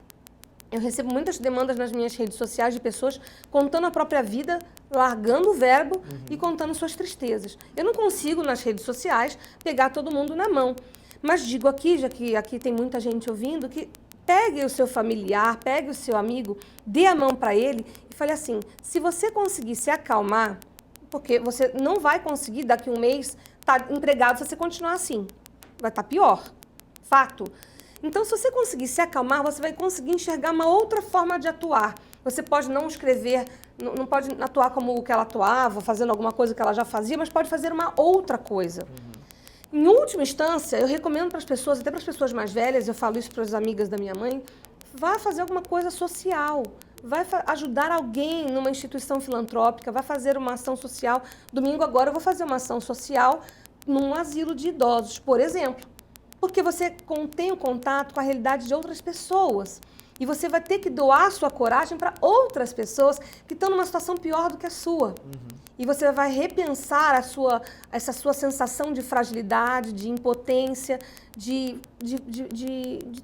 Eu recebo muitas demandas nas minhas redes sociais de pessoas contando a própria vida, largando o verbo e contando suas tristezas. Eu não consigo, nas redes sociais, pegar todo mundo na mão. Mas digo aqui, já que aqui tem muita gente ouvindo, que pegue o seu familiar, pegue o seu amigo, dê a mão para ele e fale assim, se você conseguir se acalmar, porque você não vai conseguir daqui a um mês estar empregado se você continuar assim. Vai estar pior. Fato. Então, se você conseguir se acalmar, você vai conseguir enxergar uma outra forma de atuar. Você pode não escrever, não pode atuar como o que ela atuava, fazendo alguma coisa que ela já fazia, mas pode fazer uma outra coisa. Em última instância, eu recomendo para as pessoas, até para as pessoas mais velhas, eu falo isso para as amigas da minha mãe, vá fazer alguma coisa social, vai ajudar alguém numa instituição filantrópica, vai fazer uma ação social. Domingo agora eu vou fazer uma ação social num asilo de idosos, por exemplo. Porque você tem o contato com a realidade de outras pessoas. E você vai ter que doar sua coragem para outras pessoas que estão numa situação pior do que a sua. E você vai repensar essa sua sensação de fragilidade, de impotência, de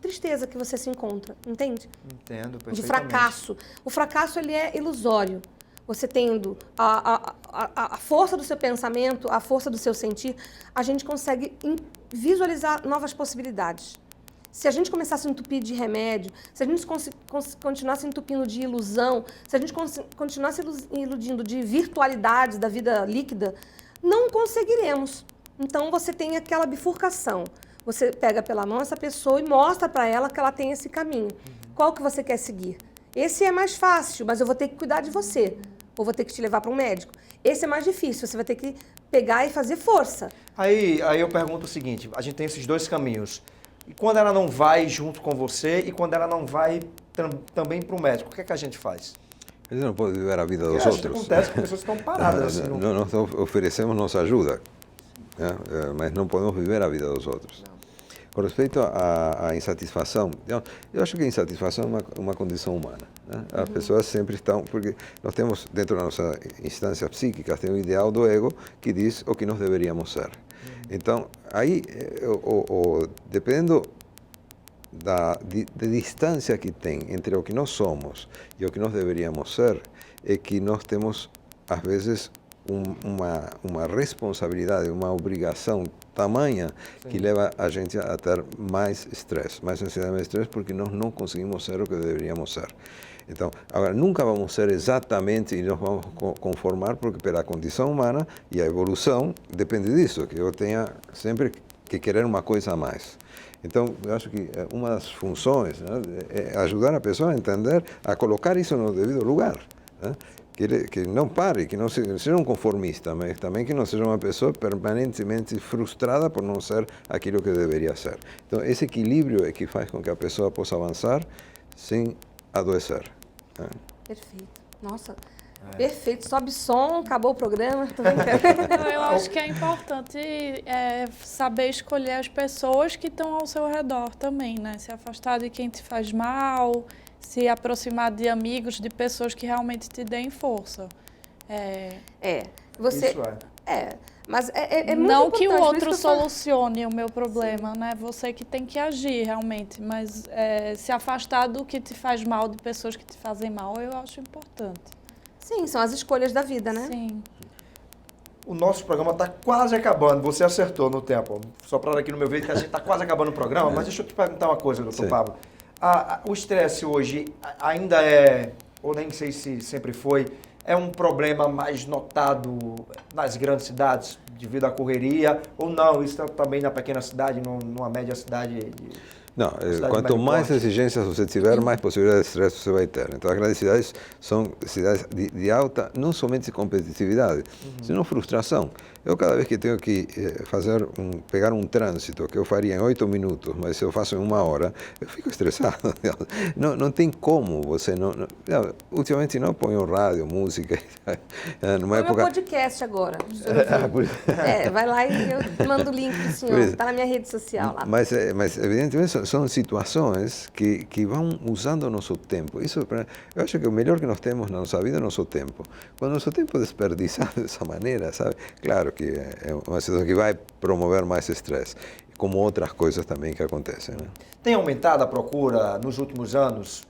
tristeza que você se encontra, entende? Entendo, perfeitamente. De fracasso. O fracasso, ele é ilusório. Você tendo a força do seu pensamento, a força do seu sentir, a gente consegue visualizar novas possibilidades. Se a gente começar a se entupir de remédio, se a gente continuar se entupindo de ilusão, se a gente continuar se iludindo de virtualidades da vida líquida, não conseguiremos. Então, você tem aquela bifurcação. Você pega pela mão essa pessoa e mostra para ela que ela tem esse caminho. Qual que você quer seguir? Esse é mais fácil, mas eu vou ter que cuidar de você. Ou vou ter que te levar para um médico. Esse é mais difícil, você vai ter que pegar e fazer força. Aí eu pergunto o seguinte, a gente tem esses dois caminhos. E quando ela não vai junto com você e quando ela não vai também para o médico, o que é que a gente faz? Ele não pode viver a vida dos Porque outros. acontece que as pessoas estão paradas. Assim, nós oferecemos nossa ajuda, né? Mas não podemos viver a vida dos outros. Com respeito à insatisfação, eu acho que a insatisfação é uma condição humana. Né? As pessoas sempre estão, porque nós temos, dentro da nossa instância psíquica, tem um ideal do ego que diz o que nós deveríamos ser. Então, aí, dependendo da distância que tem entre o que nós somos e o que nós deveríamos ser, é que nós temos, às vezes, uma responsabilidade, uma obrigação tamanha que leva a gente a ter mais estresse, mais ansiedade, mais estresse, porque nós não conseguimos ser o que deveríamos ser. Então, agora, nunca vamos ser exatamente e nos vamos conformar, porque pela condição humana e a evolução depende disso, que eu tenha sempre que querer uma coisa a mais. Então, eu acho que uma das funções, né, é ajudar a pessoa a entender, a colocar isso no devido lugar, né? Que não pare, que não seja um conformista, mas também que não seja uma pessoa permanentemente frustrada por não ser aquilo que deveria ser. Então, esse equilíbrio é que faz com que a pessoa possa avançar sem adoecer. Perfeito. Nossa, perfeito. Sobe som, acabou o programa. Tô brincando. Eu acho que é importante saber escolher as pessoas que estão ao seu redor também, né? Se afastar de quem te faz mal, se aproximar de amigos, de pessoas que realmente te deem força. Você... Isso Mas é muito não importante. que o por outro isso que eu solucione o meu problema, né? Você que tem que agir realmente, mas se afastar do que te faz mal, de pessoas que te fazem mal, eu acho importante. Sim, são as escolhas da vida, né? Sim. O nosso programa está quase acabando, você acertou no tempo. Só para aqui no meu vídeo que a gente está quase acabando o programa, mas deixa eu te perguntar uma coisa, doutor Pablo. O estresse hoje ainda é, ou nem sei se sempre foi, é um problema mais notado nas grandes cidades devido à correria, ou não, isso também na pequena cidade, numa média cidade? Não, Cidade quanto médio mais porte. exigências você tiver, mais possibilidades de estresse você vai ter. Então, as grandes cidades são cidades de alta, não somente competitividade, senão frustração. Eu, cada vez que tenho que pegar um trânsito que eu faria em 8 minutos, mas se eu faço em 1 hora, eu fico estressado. Não tem como você ultimamente não ponho rádio, música. Numa É o meu podcast agora. Vai lá e eu mando o link para o senhor. Está na minha rede social lá. Mas evidentemente, são situações que vão usando o nosso tempo. Eu acho que o melhor que nós temos na nossa vida é o nosso tempo. Quando o nosso tempo é desperdiçado dessa maneira, sabe? Claro que é uma situação que vai promover mais estresse, como outras coisas também que acontecem. Né? Tem aumentado a procura nos últimos anos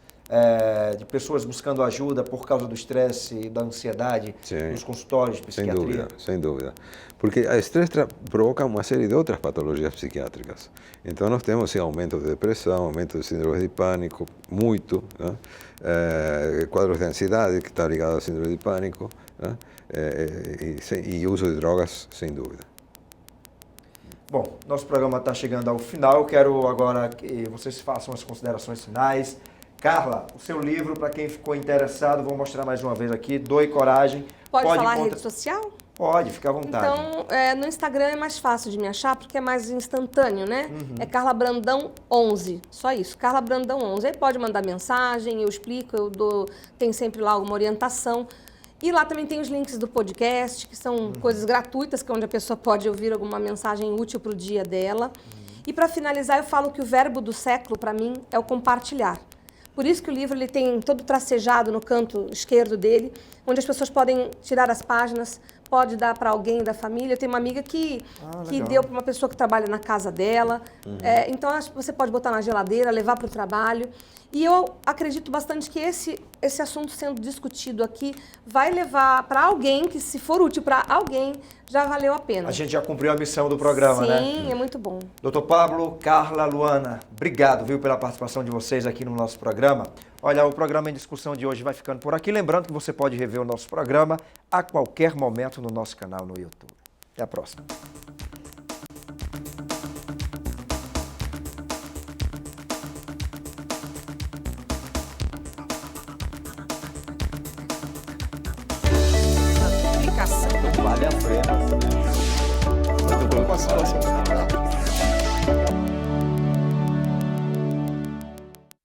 de pessoas buscando ajuda por causa do estresse e da ansiedade nos consultórios de psiquiatria? Sem dúvida. Porque o estresse provoca uma série de outras patologias psiquiátricas. Então, nós temos sim, aumento de depressão, aumento de síndrome de pânico, muito, né? Quadros de ansiedade que está ligado à síndrome de pânico, né? E uso de drogas, sem dúvida. Bom, nosso programa está chegando ao final. Eu quero agora que vocês façam as considerações finais. Carla, o seu livro, para quem ficou interessado, vou mostrar mais uma vez aqui, Doe Coragem. Pode falar rede social? Pode, fica à vontade. Então, no Instagram é mais fácil de me achar, porque é mais instantâneo, né? É Carla Brandão 11, só isso, Carla Brandão 11. Aí pode mandar mensagem, eu explico, tem sempre lá alguma orientação. E lá também tem os links do podcast, que são coisas gratuitas, que é onde a pessoa pode ouvir alguma mensagem útil para o dia dela. E para finalizar, eu falo que o verbo do século, para mim, é o compartilhar. Por isso que o livro ele tem todo tracejado no canto esquerdo dele, onde as pessoas podem tirar as páginas, pode dar para alguém da família. Eu tenho uma amiga que deu para uma pessoa que trabalha na casa dela. Então, você pode botar na geladeira, levar para o trabalho. E eu acredito bastante que esse assunto sendo discutido aqui vai levar para alguém, que se for útil para alguém, já valeu a pena. A gente já cumpriu a missão do programa, né? Sim, é muito bom. Doutor Pablo, Carla, Luana, obrigado, viu, pela participação de vocês aqui no nosso programa. Olha, o programa em discussão de hoje vai ficando por aqui. Lembrando que você pode rever o nosso programa a qualquer momento no nosso canal no YouTube. Até a próxima. Vale a pena.